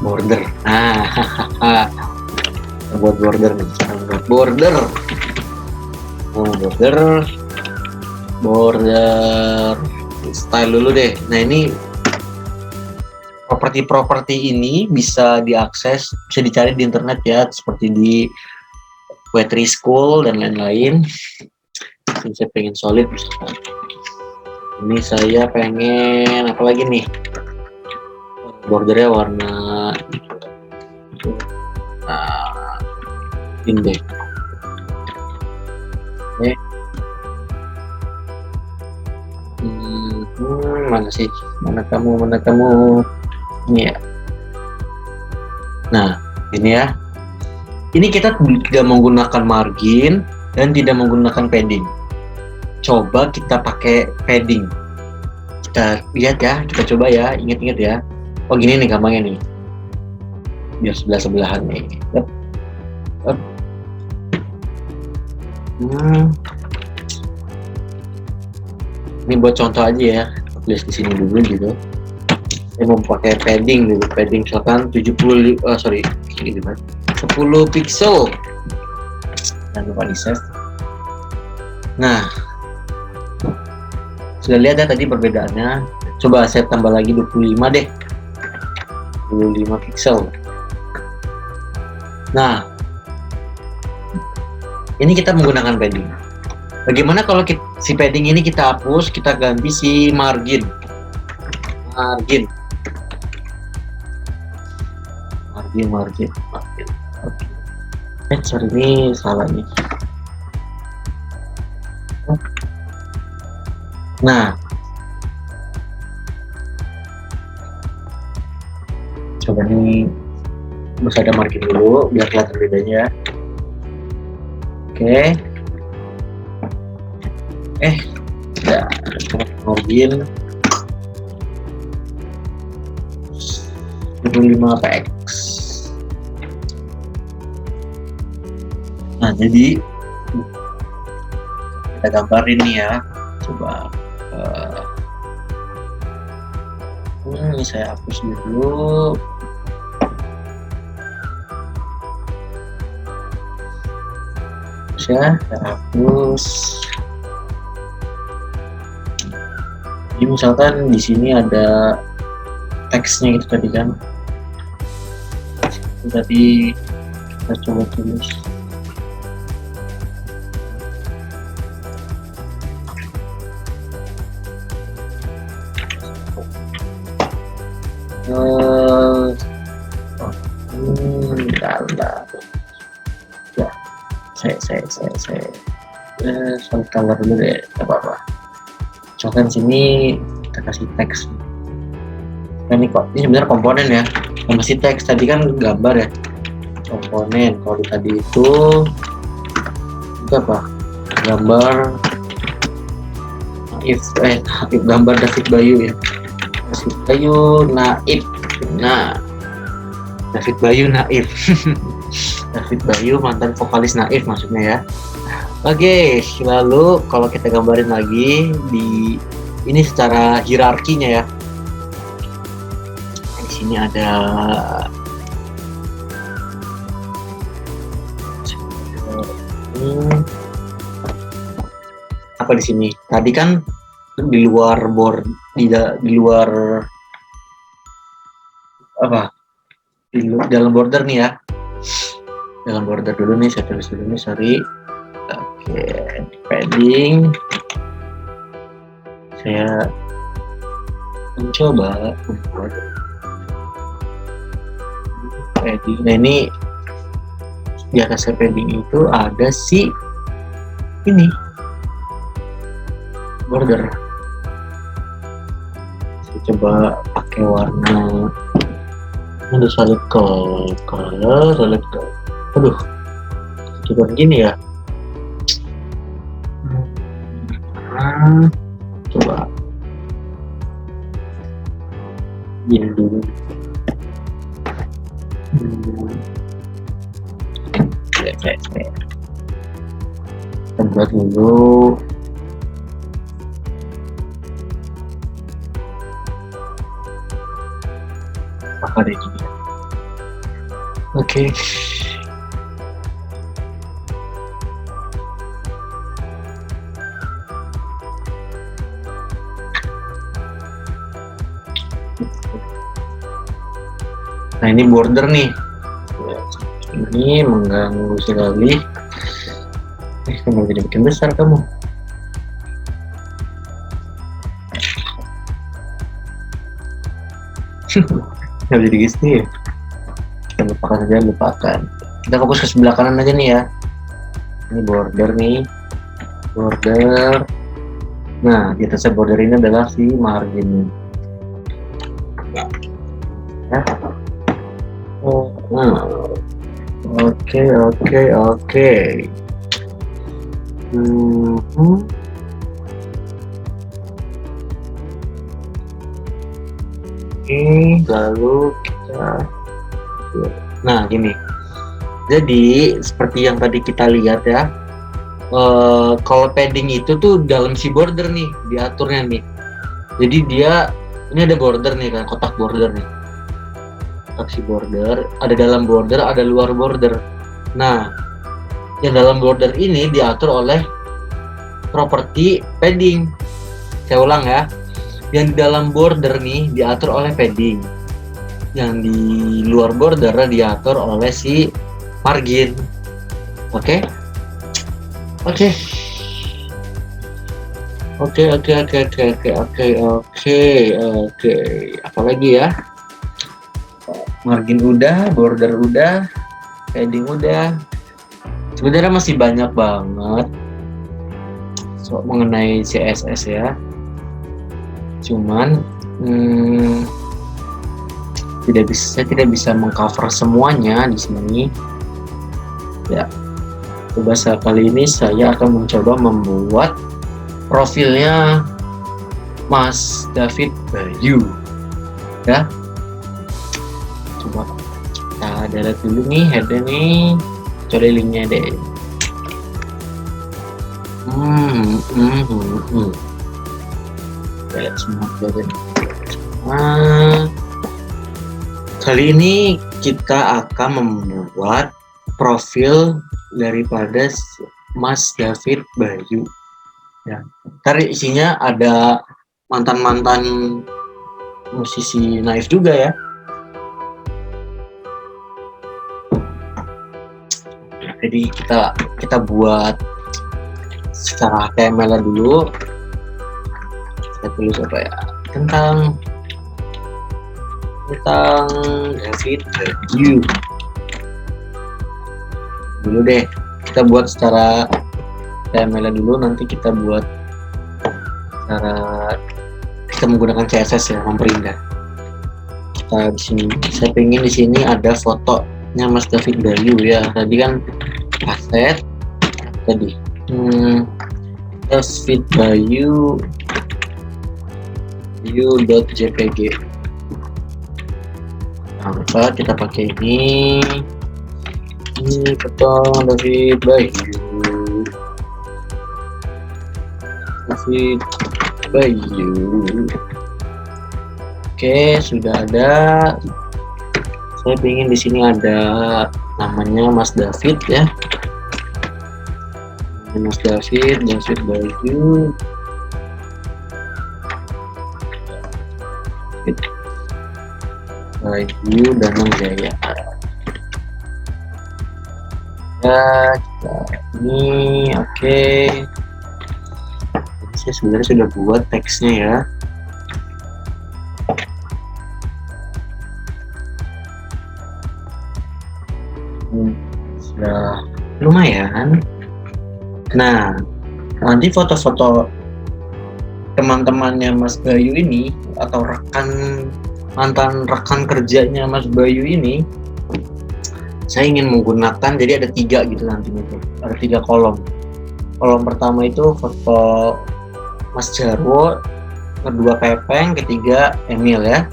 Speaker 1: border. Kita buat border nih. Border style dulu deh. Nah, ini properti ini bisa diakses, bisa dicari di internet ya, seperti di Web3 School dan lain-lain. Ini saya pengen solid, ini saya pengen apa lagi nih, bordernya warna index. Oke. Mana kamu ini ya. Nah, ini ya. Ini kita tidak menggunakan margin dan tidak menggunakan padding. Coba kita pakai padding. Kita lihat ya, kita coba ya, ingat-ingat ya. Oh gini nih gampangnya nih. Biar sebelah-sebelahan nih. Ini buat contoh aja ya. Tulis di sini dulu gitu. Saya mau pakai padding dulu. Padding misalkan 10 pixel. Jangan lupa di save. Nah, sudah lihat ya tadi perbedaannya. Coba saya tambah lagi 25 deh. 25 pixel. Nah, ini kita menggunakan padding. Bagaimana kalau si padding ini kita hapus, kita ganti si margin. Margin. Oke. Sorry, ini salah nih. Nah, Coba nih ada margin dulu biar kelihatan bedanya. Oke. Ya, margin 25px. Nah, jadi kita gambarin nih ya. Coba ini saya hapus dulu. Saya hapus. Jadi misalkan di sini ada teksnya gitu tadi kan. Tadi kita coba tulis. Saya color dulu deh, gak apa-apa. Misalkan sini kita kasih teks. Nah, ini kok ini sebenarnya komponen ya, yang masih teks. Tadi kan gambar ya, komponen. Kalau tadi itu apa? Gambar gambar David Bayu ya. David Bayu Naif. Nah, David Bayu Naif. David Bayu mantan vokalis Naif maksudnya ya. Oke, lalu kalau kita gambarin lagi di ini secara hierarkinya ya. Di sini ada apa di sini? Tadi kan di luar di luar apa? Dalam border nih ya. Dalam border dulu nih, saya tulis dulu nih, sorry. Oke, padding. Saya mencoba membuat padding. Nah, ini di atas padding itu ada si ini border. Saya coba pakai warna ada solid color. Aduh, coba gini ya. Coba gini dulu. Buat dulu. Apa deh gini? Oke. Nah, ini border nih. Ini mengganggu sekali. Kamu jadi bikin besar kamu. Nggak jadi gini ya. Kita lupakan saja, lupakan. Kita fokus ke sebelah kanan aja nih ya. Ini border nih. Border. Nah, di atas border ini adalah si margin. Ya. Oke. Lalu kita, nah gini. Jadi seperti yang tadi kita lihat ya, kalau padding itu tuh dalam si border nih diaturnya nih. Jadi dia ini ada border nih kan, kotak border nih. Si border, ada dalam border, ada luar border. Nah, yang dalam border ini diatur oleh properti padding. Saya ulang ya, yang di dalam border nih diatur oleh padding, yang di luar border diatur oleh si margin. Oke. Apalagi ya? Margin udah, border udah, padding udah. Sebenarnya masih banyak banget mengenai CSS ya. Cuman saya tidak bisa mengcover semuanya di sini. Ya, coba kali ini saya akan mencoba membuat profilnya Mas David Bayu. Ya, coba kita delete dulu nih headnya nih, coba linknya deh. Delete semua deh. Kali ini kita akan membuat profil daripada Mas David Bayu. Ya, ntar isinya ada mantan-mantan musisi Naif juga ya. Jadi kita buat secara HTML dulu. Saya tulis apa ya? Tentang David Bayu dulu deh. Kita buat secara HTML dulu, nanti kita buat cara kita menggunakan CSS ya, memperindah. Kita di sini, saya pengen di sini ada fotonya Mas David Bayu ya. Tadi kan aset tadi David Bayu .jpg. Nah, kita pakai ini foto David Bayu. Oke, sudah ada. Saya ingin di sini ada namanya Mas David ya. Mas David Bayu. Bayu Danang Jaya. Ya, ini oke. Saya sebenarnya sudah buat teksnya ya. Sudah lumayan. Nah, nanti foto-foto teman-temannya Mas Bayu ini atau mantan rekan kerjanya Mas Bayu ini, saya ingin menggunakan, jadi ada 3 gitu nantinya tuh, ada 3 kolom. Kolom pertama itu foto Mas Jarwo, kedua Pepeng, ketiga Emil ya.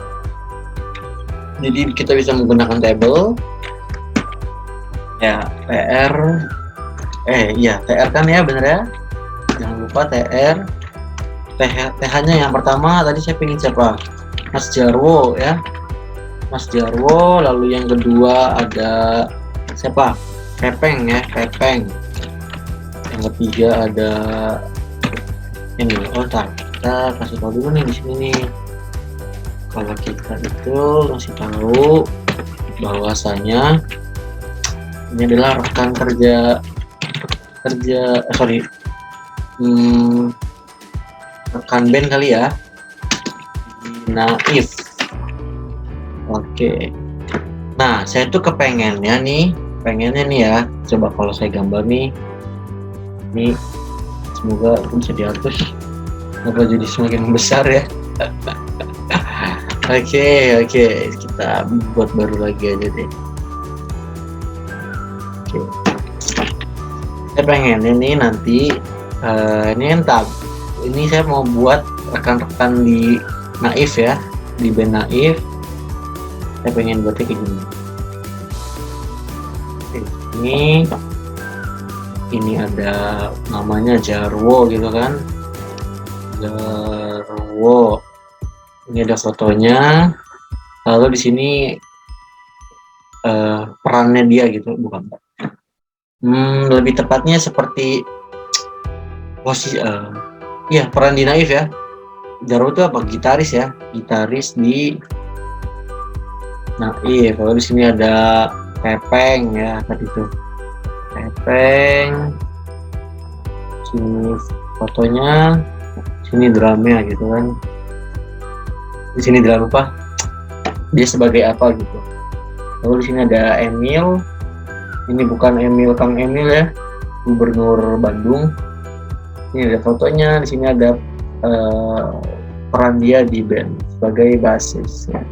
Speaker 1: Jadi kita bisa menggunakan table ya, TR kan ya, bener ya, jangan lupa TR. TH-nya yang pertama tadi saya pengen siapa? Mas Jarwo ya, Mas Jarwo. Lalu yang kedua ada siapa? Pepeng ya, Pepeng. Yang ketiga ada ini. Kita kasih tahu dulu nih di sini nih. Kalau kita itu kasih tahu bahwasanya ini adalah rekan rekan band kali ya, Naif. Oke. Nah, saya tuh pengennya nih ya, coba kalau saya gambar nih, semoga bisa dihapus, apa jadi semakin besar ya. Oke, kita buat baru lagi aja deh. Oke. Saya pengennya nih nanti ini saya mau buat rekan-rekan di Naif ya, di band Naif. Saya pengen buatnya kayak gini. Ini ada namanya Jarwo gitu kan, Jarwo. Ini ada fotonya. Lalu di sini perannya dia gitu, bukan? Lebih tepatnya seperti posisi peran di Naif ya. Jarwo itu apa? Gitaris ya, gitaris di Naif. Kalau di sini ada Pepeng ya, tadi itu Pepeng. Sini fotonya, sini drumnya gitu kan. Di sini drum apa? Dia sebagai apa gitu. Lalu di sini ada Emil. Ini bukan Emil Kang Emil ya, Gubernur Bandung. Ini ada fotonya. Di sini ada peran dia di band sebagai basis ya.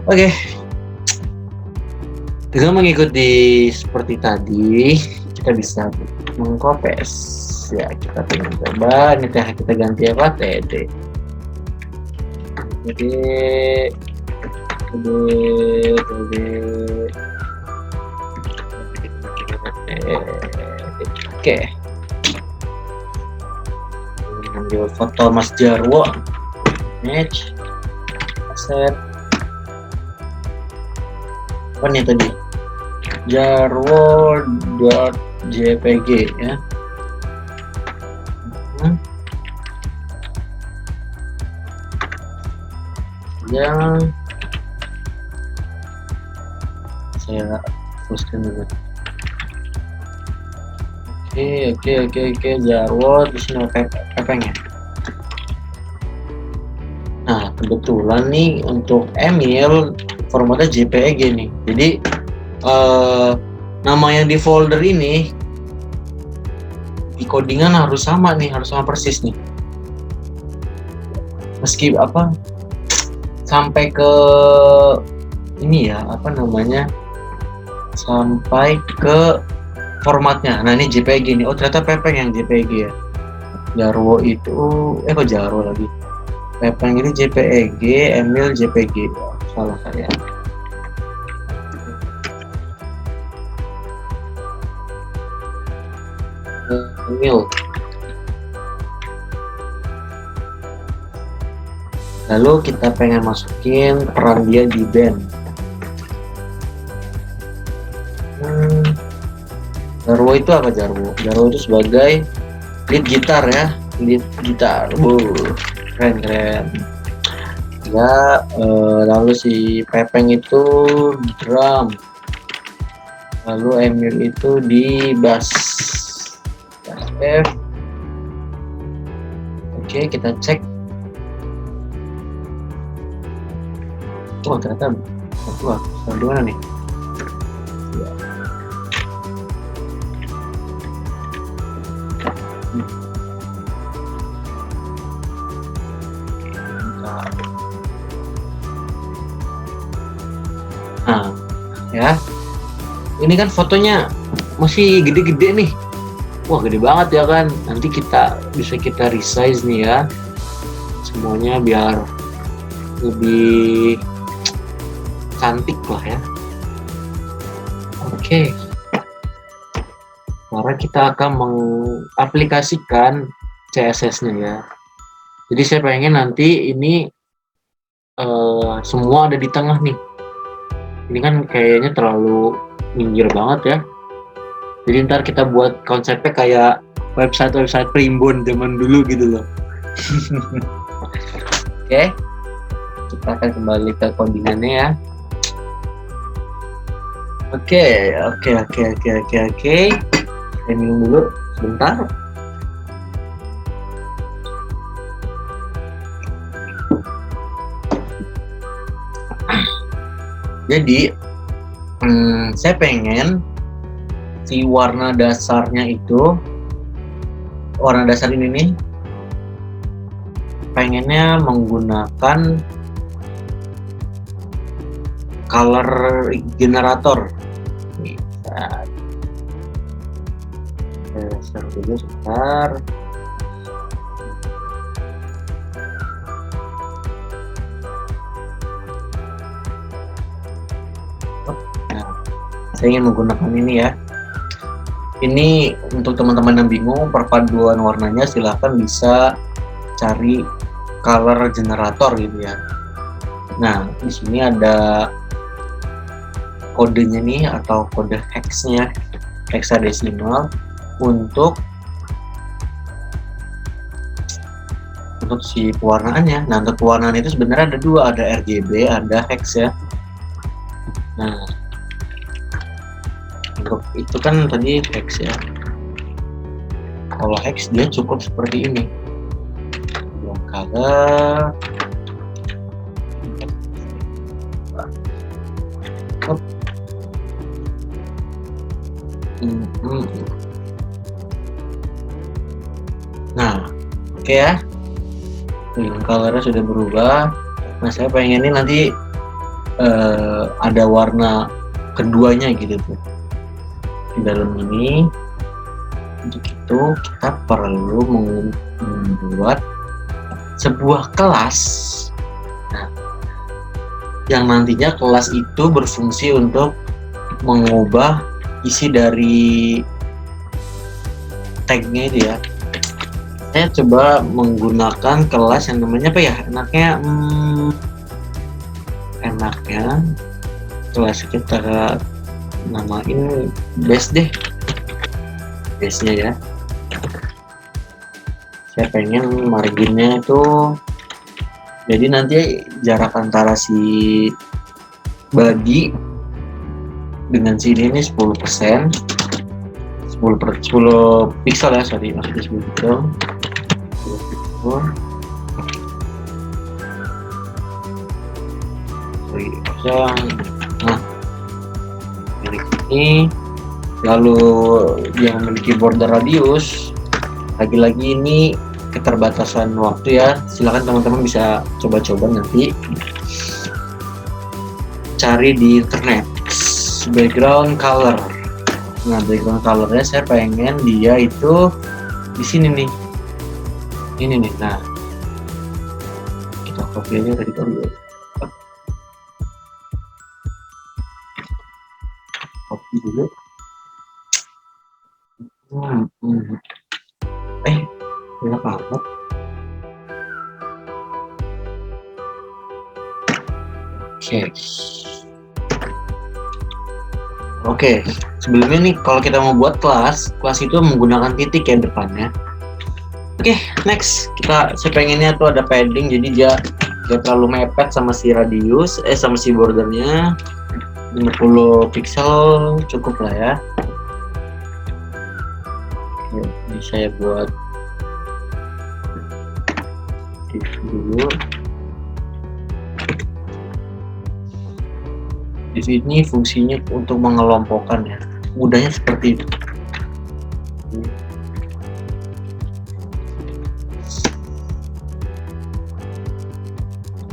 Speaker 1: Oke, dengan mengikuti seperti tadi, kita bisa mengkopes. Ya, kita tinggal coba. Ini kita ganti apa? TD. TD. Oke. Ambil foto Mas Jarwo. Match. Set. Apa nih tadi? Jarwo.jpg ya. Yang saya teruskan dulu. Oke, Jarwo di sini pepeng ya. Nah, kebetulan nih untuk Emil formatnya JPEG nih. Jadi nama yang di folder ini di codingan harus sama persis nih. Meski sampai ke ini ya, sampai ke formatnya. Nah, ini JPEG nih. Oh, ternyata pepeng yang JPEG ya. Jarwo itu kok Jarwo lagi. Pepeng ini JPEG, Emil JPG. Salah saya. Emil. Lalu kita pengen masukin peran dia di band. Jarwo itu apa Jarwo? Jarwo itu sebagai lead gitar ya, lead gitar. Keren. Ya, lalu si Pepeng itu drum. Lalu Emil itu di bass. F. Oke, kita cek. Oh, ternyata keluar. Di mana nih? Nah, ya. Ini kan fotonya masih gede-gede nih. Wah, gede banget ya kan. Nanti bisa kita resize nih ya. Semuanya biar lebih cantik lah ya. Oke. Sekarang kita akan mengaplikasikan CSS-nya ya. Jadi saya pengen nanti ini semua ada di tengah nih. Ini kan kayaknya terlalu minggir banget ya. Jadi ntar kita buat konsepnya kayak website primbon zaman dulu gitu loh. Oke. Kita akan kembali ke codingannya ya. Oke. Saya minum dulu sebentar. Jadi saya pengen si warna dasar ini nih pengennya menggunakan color generator. Share dulu sebentar. Saya ingin menggunakan ini ya. Ini untuk teman-teman yang bingung perpaduan warnanya, silahkan bisa cari color generator gitu ya. Nah, di sini ada kodenya nih atau kode hexnya, hexadesimal untuk si pewarnaannya. Nah, untuk pewarnaan itu sebenarnya ada dua, ada RGB, ada hex ya. Nah, untuk itu kan tadi hex ya. Kalau hex dia cukup seperti ini. Color. Nah, oke ya. Colornya sudah berubah. Nah, saya pengen ini nanti ada warna keduanya gitu tuh di dalam ini. Untuk itu kita perlu membuat sebuah kelas, nah, yang nantinya kelas itu berfungsi untuk mengubah isi dari tagnya itu ya. Saya coba menggunakan kelas yang namanya apa ya, enaknya kelas kita namain base deh, base nya ya. Saya pengen marginnya itu jadi nanti jarak antara si body dengan sini ini 10%, 10 pixel ya, sorry, maksudnya 10 pixel. Nah, milik ini, lalu yang memiliki border radius, lagi-lagi ini keterbatasan waktu ya, silakan teman-teman bisa coba-coba nanti cari di internet background color. Nah, background colornya saya pengen dia itu di sini nih, ini nih. Nah, kita copy aja dari dulu, copy dulu. Enak banget. Oke, sebelumnya nih kalau kita mau buat kelas itu menggunakan titik ya depannya. Oke, next saya pengennya tuh ada padding, jadi dia gak terlalu mepet sama si radius, sama si bordernya. 50 pixel cukup lah ya. Oke, ini saya buat dulu. Di sini fungsinya untuk mengelompokkan ya, mudahnya seperti itu.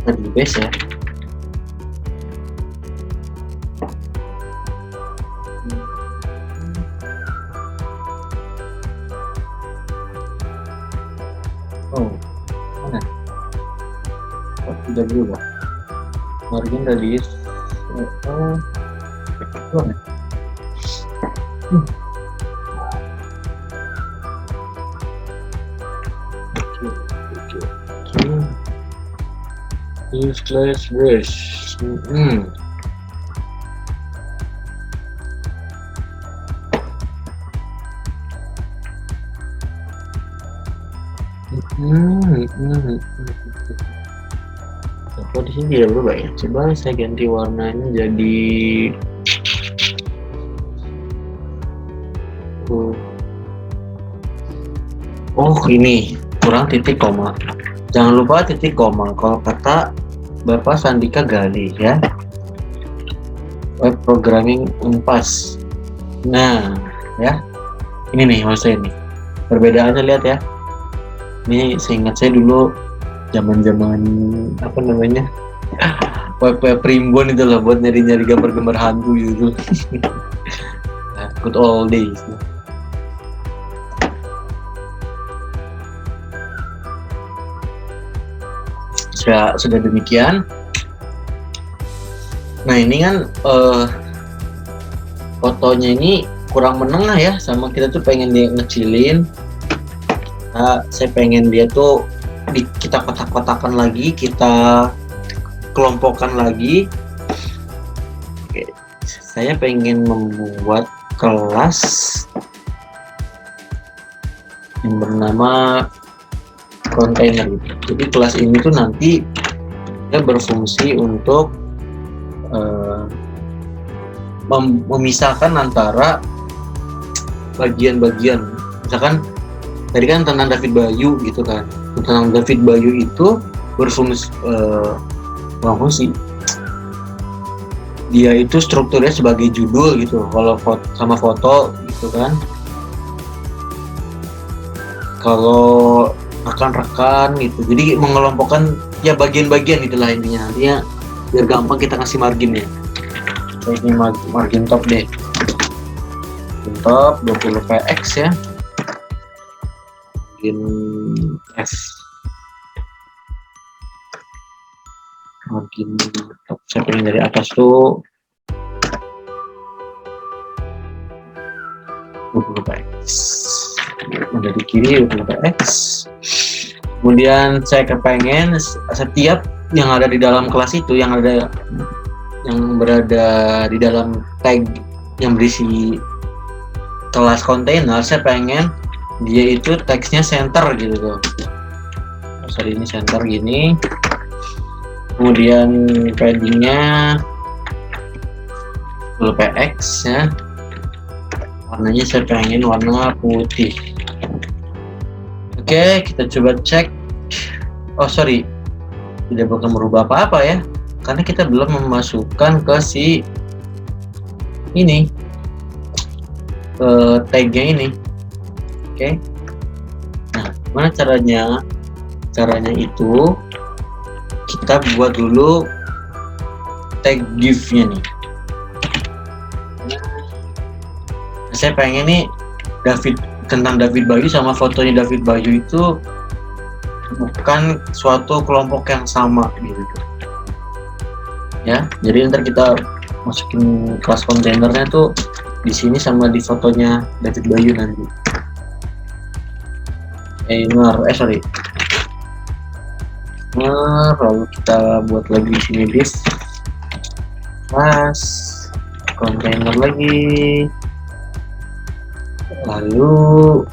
Speaker 1: Kita di base ya. Oh, mana? Oh, tidak berubah. Margin radius. Oh, mana? Use class brush. Apa di sini tidak berubah ya? Coba saya ganti warnanya jadi ini kurang titik koma. Jangan lupa titik koma kalau kata Bapak Sandika Gali ya, web programming Unpas. Nah ya, ini nih maksudnya nih perbedaannya, lihat ya. Ini seingat saya dulu zaman-zaman apa namanya web primbon itu lah, buat nyari-nyari gambar-gambar hantu gitu. Nah, good old days. Sudah demikian. Nah ini kan fotonya ini kurang menengah ya, sama kita tuh pengen dia ngecilin. Nah, saya pengen dia tuh kita kotak-kotakan lagi, kita kelompokkan lagi. Oke, saya pengen membuat kelas yang bernama container gitu. Jadi kelas ini tuh nanti dia berfungsi untuk memisahkan antara bagian-bagian. Misalkan tadi kan tentang David Bayu gitu kan, tentang David Bayu itu berfungsi dia itu strukturnya sebagai judul gitu, kalau sama foto gitu kan. Kalau rekan-rekan gitu, jadi mengelompokkan ya bagian-bagian itulah intinya. Nantinya biar gampang kita kasih marginnya. Ini margin top deh, margin top 20 px ya, margin F, margin top. Saya pilih dari atas tuh 20 px, dari kiri 20 px. Kemudian saya kepengen setiap yang ada di dalam kelas itu, yang berada di dalam tag yang berisi kelas kontainer, saya pengen dia itu teksnya center gitu tuh. Sorry, ini center gini. Kemudian paddingnya 10 px ya. Warnanya saya pengen warna putih. Oke, kita coba cek. Oh sorry, tidak bakal merubah apa-apa ya, karena kita belum memasukkan ke si ini, ke tagnya ini. Oke. Nah, gimana caranya? Caranya itu kita buat dulu tag div-nya nih. Nah, saya pengen nih tentang David Bayu sama fotonya David Bayu itu bukan suatu kelompok yang sama gitu ya. Jadi ntar kita masukin kelas kontainernya tuh di sini sama di fotonya David Bayu nanti. Lalu kita buat lagi di sini div kelas kontainer lagi. Lalu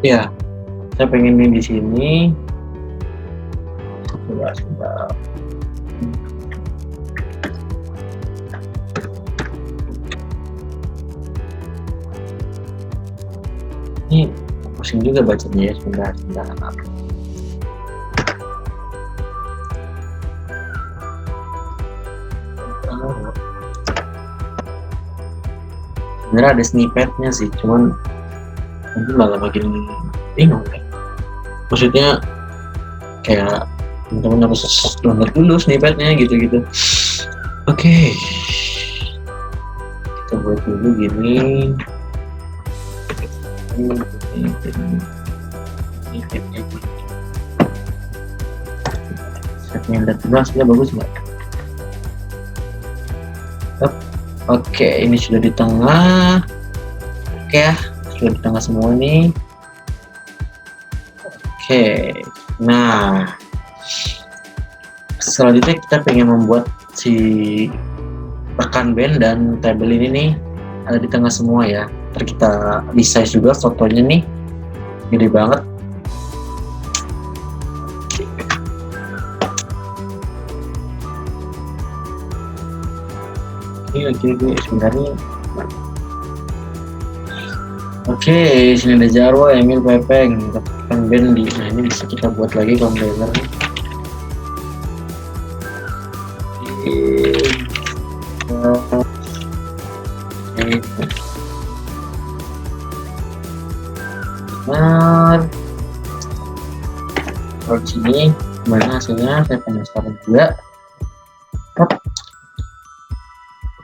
Speaker 1: ya, saya pengen di sini. Coba sebentar. Ini pusing juga bacanya ya, sebentar. Sebenarnya ada snippetnya sih, cuman nanti malah makin bingung kan. Maksudnya kayak teman-teman harus download dulu snippetnya gitu-gitu. Oke. Kita buat dulu gini. Setnya udah sudah bagus nggak? Oke, ini sudah di tengah. Oke ya, sudah di tengah semua nih. Oke, nah selanjutnya kita pengen membuat si rekan band dan tabel ini nih ada di tengah semua ya. Ntar kita resize juga fotonya nih, gede banget. Oke, sebenarnya oke, sini ada Jarwo, Emil, Pepeng, tekan band. Nah ini bisa kita buat lagi kontainer nih. Benar. Kalau sini gimana hasilnya? Saya penasaran juga.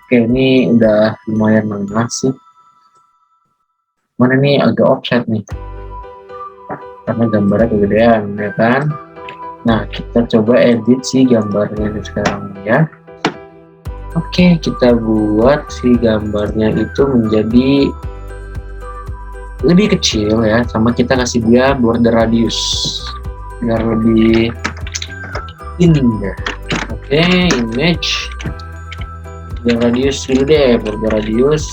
Speaker 1: Oke, ini udah lumayan mana sih. Mana nih agak offset nih, karena gambarnya kegedean ya kan. Nah, kita coba edit si gambarnya nih sekarang ya. Oke, kita buat si gambarnya itu menjadi lebih kecil ya, sama kita kasih dia border radius biar lebih indah. Oke, image border radius dulu deh, border radius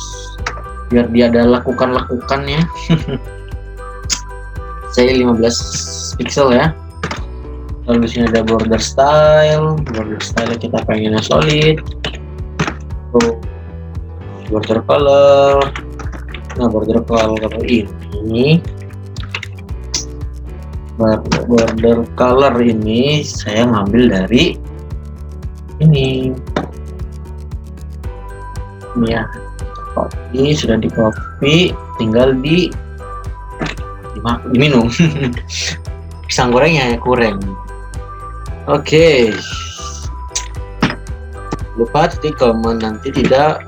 Speaker 1: biar dia ada lekukan-lekukannya. Saya 15 pixel ya. Lalu di sini ada border style kita pengennya solid. Border color. Nah, border color ini saya ngambil dari ini ya. Ini sudah di copy, tinggal diminum. Pisang gorengnya kurang. Oke. Lupa titik koma nanti tidak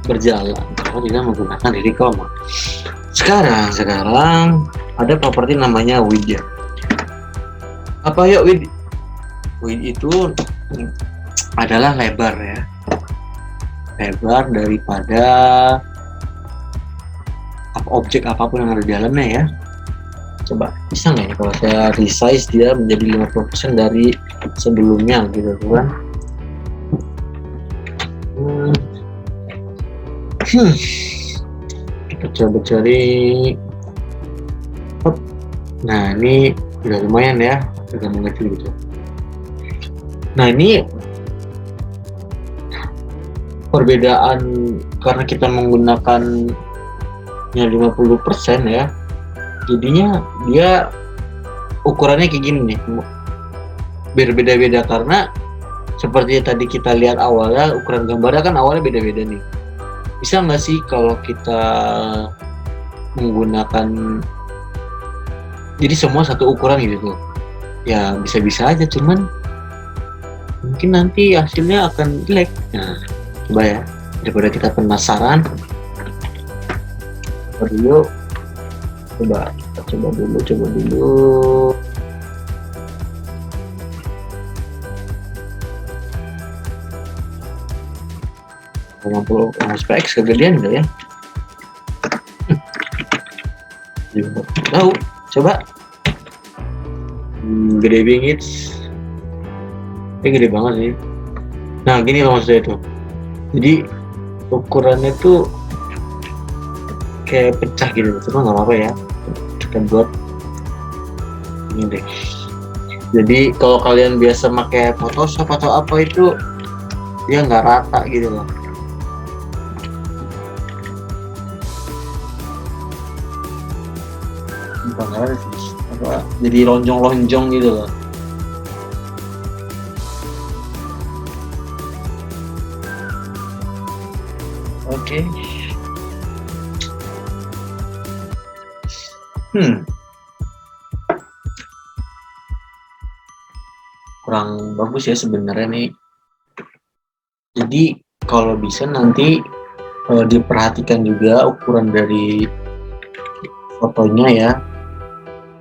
Speaker 1: berjalan kalau tidak menggunakan titik koma. Sekarang ada properti namanya width. Apa ya width? Width itu adalah lebar ya. Lebar daripada objek apapun yang ada di dalamnya ya. Coba bisa nggak ya kalau saya resize dia menjadi 50% dari sebelumnya gitu kan. Kita coba cari. Nah ini udah lumayan ya, agak mengecil gitu. Nah ini perbedaan karena kita menggunakan 50% ya, jadinya dia ukurannya kayak gini nih, berbeda-beda karena seperti yang tadi kita lihat awalnya, ukuran gambarnya kan awalnya beda-beda nih. Bisa nggak sih kalau kita menggunakan jadi semua satu ukuran gitu tuh? Ya bisa-bisa aja, cuman mungkin nanti hasilnya akan jelek. Nah coba ya, daripada kita penasaran, coba dulu. SPX kegedean enggak ya? Tahu, coba. Gede bingit. Gede banget sih. Nah, gini loh maksudnya tuh. Jadi ukurannya tuh kayak pecah gitu, cuma nggak apa-apa ya. Kita buat ini deh. Jadi kalau kalian biasa pakai Photoshop atau apa itu, dia nggak rata gitu loh. Bukan sih, apa? Jadi lonjong-lonjong gitu loh. Oke. Kurang bagus ya sebenarnya nih. Jadi kalau bisa nanti diperhatikan juga ukuran dari fotonya ya.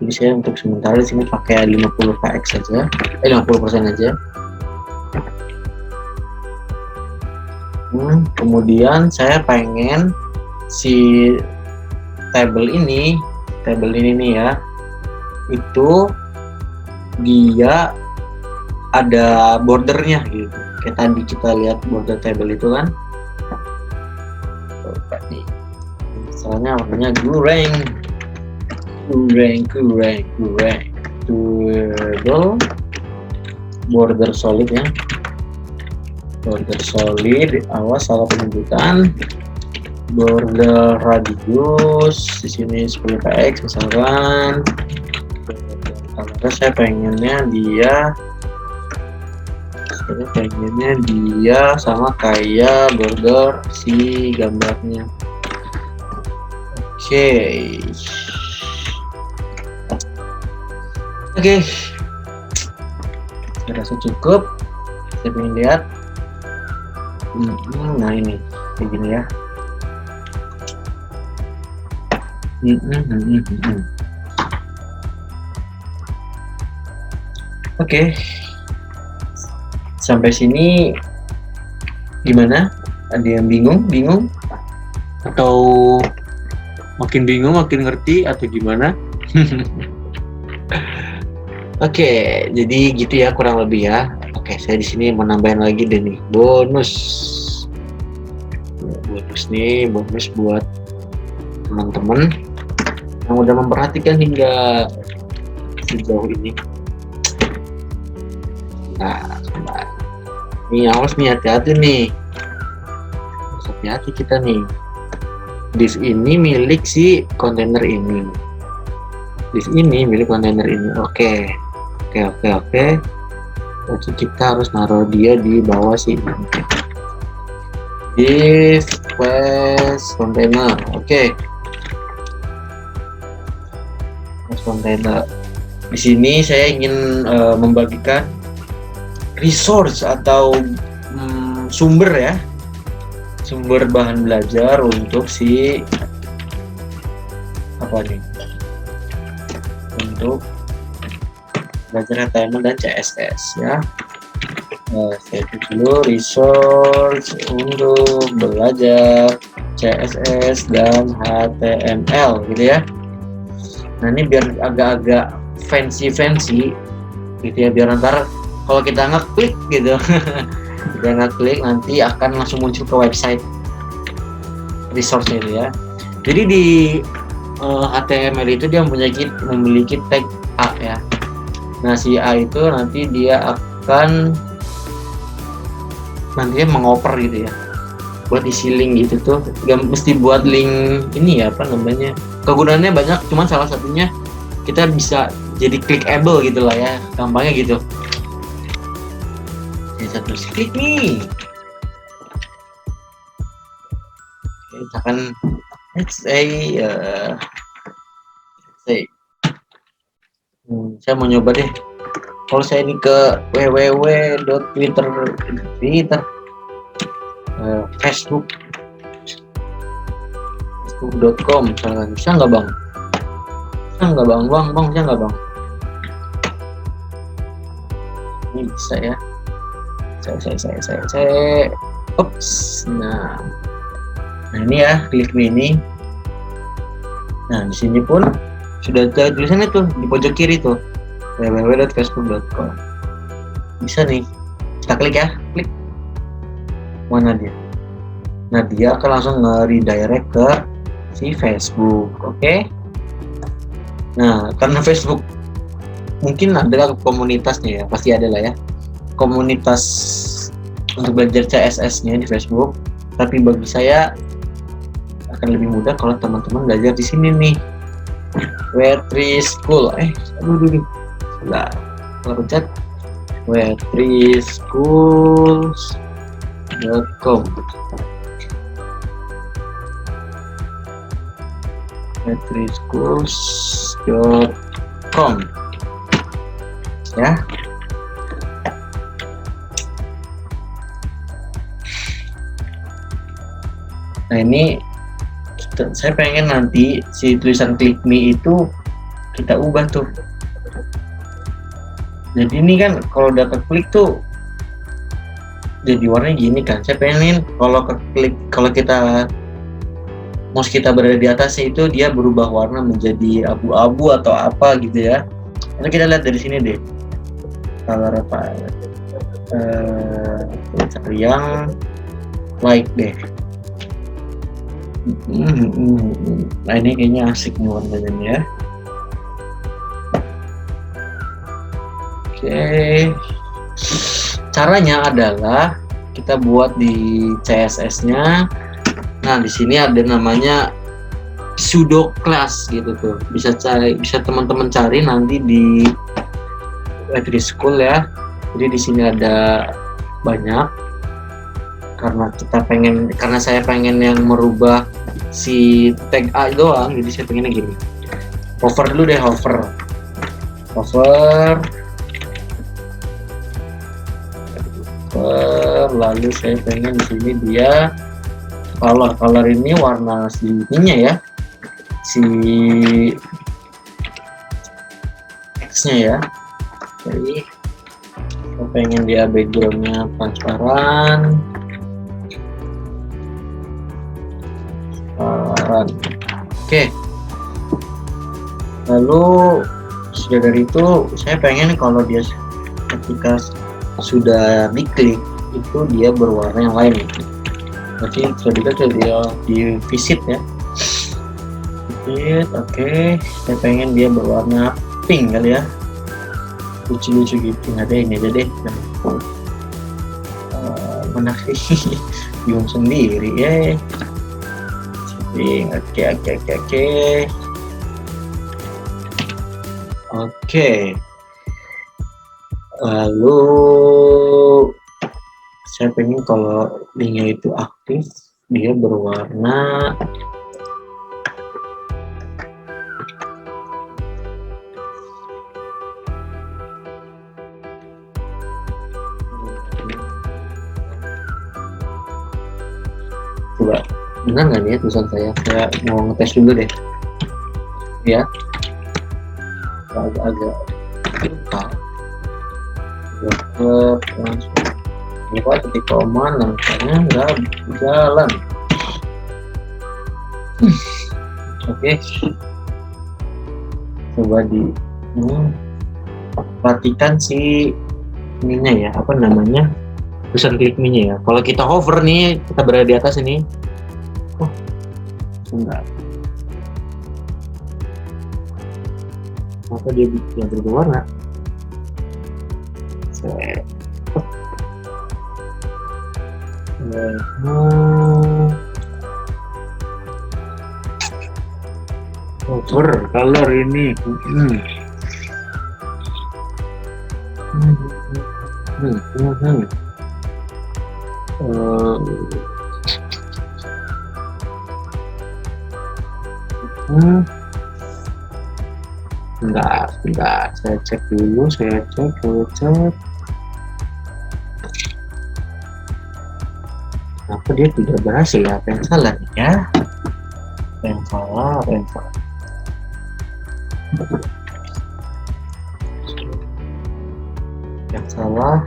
Speaker 1: Jadi saya untuk sementara di sini pakai 50 px saja, 50% aja. Kemudian saya pengen si tabel ini nih ya, itu dia ada bordernya gitu, kayak tadi kita lihat border table itu kan. Coba nih, misalnya warnanya goreng border solid ya, border solid. Awas salah penyebutan. Border radius di sini 10 px misalkan. Karena saya pengennya dia sama kayak border si gambarnya. Oke. Saya rasa cukup. Saya pengen lihat. Nah ini kayak gini ya. Oke. Sampai sini gimana? Ada yang bingung? Atau makin bingung makin ngerti atau gimana? Oke, jadi gitu ya kurang lebih ya. Oke, saya di sini mau nambahin lagi deh nih bonus buat teman-teman yang udah memperhatikan hingga sejauh ini. Nah, ini awas nih, hati-hati nih. Hati-hati kita nih. Disk ini milik si kontainer ini. Oke. Berarti kita harus naruh dia di bawah sini. Disk flash container. Oke. Flash container. Di sini saya ingin membagikan resource atau sumber ya, sumber bahan belajar untuk si apa nih, untuk belajar HTML dan CSS ya. Saya dulu resource untuk belajar CSS dan HTML gitu ya. Nah ini biar agak-agak fancy gitu ya, biar ntar kalau kita ngeklik gitu kita ngeklik nanti akan langsung muncul ke website resource itu ya. Jadi di HTML itu dia memiliki tag A ya. Nah si A itu nanti dia akan nantinya mengoper gitu ya, buat isi link gitu tuh. Gak mesti buat link ini ya, apa namanya, kegunaannya banyak, cuman salah satunya kita bisa jadi clickable gitu lah ya, gampangnya gitu. Bisa terus klik nih. Oke, misalkan let's say saya mau nyoba deh. Kalau saya ini ke facebook.com misalkan, bisa nggak bang? Bisa nggak bang? Bisa nggak bang? Ini bisa ya. Saya. Ups. Nah ini ya, klik ini. Nah di sini pun sudah ada tulisannya tuh di pojok kiri tuh, www.facebook.com. Bisa nih, kita klik ya, klik. Mana dia? Nah dia akan langsung nge-redirect ke si Facebook. Oke. Nah karena Facebook mungkin adalah komunitasnya ya, pasti ada lah ya, komunitas untuk belajar CSS-nya di Facebook. Tapi bagi saya akan lebih mudah kalau teman-teman belajar di sini nih, Web3 School. Nah, kalau pencet web3schools.com, web3schools.com ya. Nah ini saya pengen nanti si tulisan click me itu kita ubah tuh. Jadi ini kan kalau udah keklik tuh jadi warnanya gini kan. Saya pengen kalau keklik, kalau kita mouse kita berada di atasnya itu dia berubah warna menjadi abu-abu atau apa gitu ya. Nanti kita lihat dari sini deh. Color apa? Cari yang like deh. Nah ini kayaknya asik nih warnanya ya. Oke. Caranya adalah kita buat di CSS-nya. Nah di sini ada namanya pseudo class gitu tuh. Bisa teman-teman cari nanti di Web3 School ya. Jadi di sini ada banyak. Karena saya pengen yang merubah si tag A doang, jadi saya pengennya gini. Hover dulu deh, hover. Lalu saya pengen di sini dia color ini warna si ininya ya, si X-nya ya. Jadi saya pengen dia backgroundnya transparan. Oke. Lalu sudah dari itu saya pengen kalau dia ketika sudah diklik itu dia berwarna yang lain gitu. Berarti sudah di visit ya. Oke. Saya pengen dia berwarna pink kali ya. Lucu-lucu gitu. Ada ini aja deh. Mana sih? Bingung sendiri ya. Oke. Lalu saya pengen kalau linknya itu aktif, dia berwarna Benar nggak nih ya tulisan saya mau ngetes dulu deh ya, agak-agak lupa lupa titik koma nampaknya nggak jalan. Oke, coba perhatikan si ininya ya, apa namanya, tulisan klik me ya. Kalau kita hover nih, kita berada di atas ini, enggak, maka dia berubah warna. Over color ini. Enggak, saya cek dulu, saya cek. Kenapa dia tidak berhasil ya? Apa yang salah nih ya? Apa yang salah? Yang salah.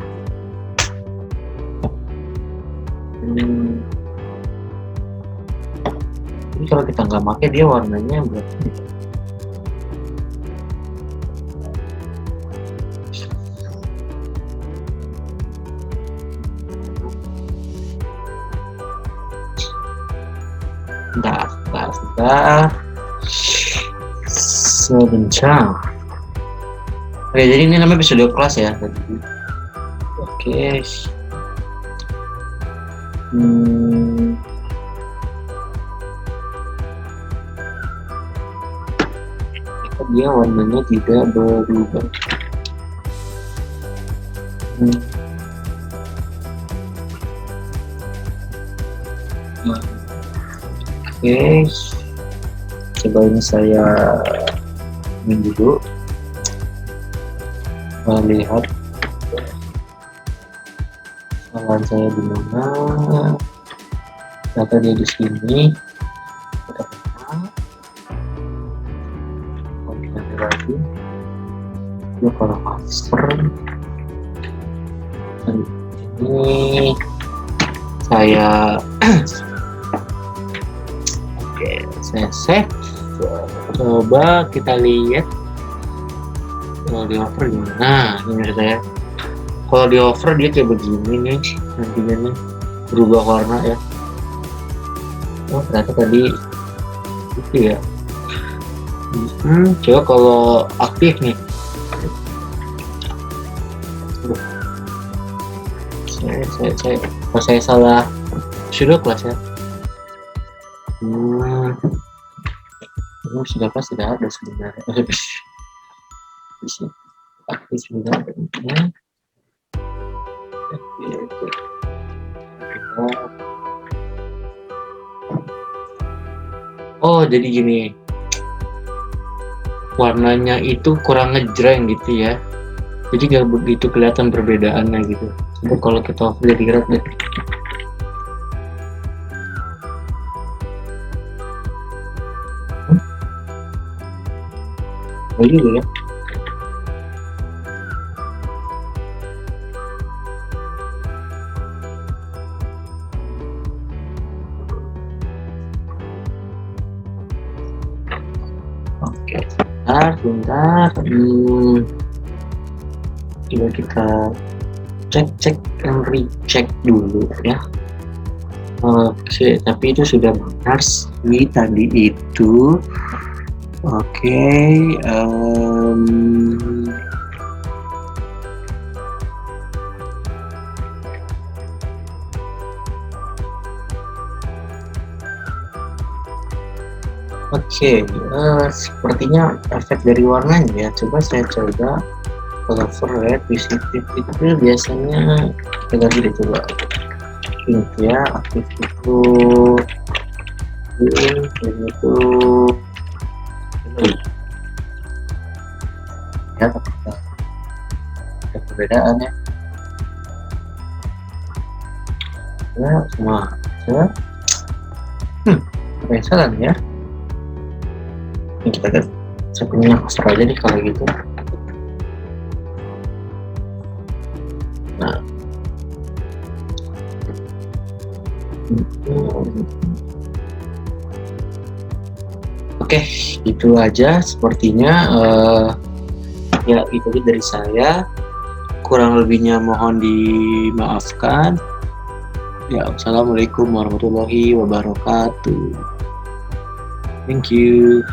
Speaker 1: Jadi kalau kita nggak pakai dia warnanya berarti sebentar. Oke, jadi ini namanya episode kelas ya. Oke. Dia warnanya tidak berubah. Oke, coba ini saya dulu melihat kesalahan saya di mana. Data dia di sini. Lagi itu kalau master ini saya oke, saya save. Coba kita lihat kalau di over gimana. Nah, ini menurut saya kalau di over dia kayak begini nih, nantinya nih berubah warna ya. Oh, ternyata tadi itu ya. Coba kalau aktif nih, saya salah sudah kelas ya. Sudah kelas tidak ada sebenarnya. Aktif sudah ada. Oh, jadi gini. Warnanya itu kurang ngejreng gitu ya, jadi nggak begitu kelihatan perbedaannya gitu. Coba kalau kita over jadi gerak deh. Gitu ya. Oke. Bentar, coba kita cek dan recheck dulu ya. Oke, tapi itu sudah benar sih tadi itu. Oke, sepertinya efek dari warnanya ya. Coba saya coba color red visitif itu biasanya kita ganti deh, coba pink ya, aktif itu pink, itu ya, ada perbedaannya ya semua ya. biasa kan ya. Ini kita kan sebenarnya master aja nih kalau gitu. Nah, oke, itu aja sepertinya. Ya itu aja dari saya. Kurang lebihnya mohon dimaafkan. Ya, assalamualaikum warahmatullahi wabarakatuh. Thank you.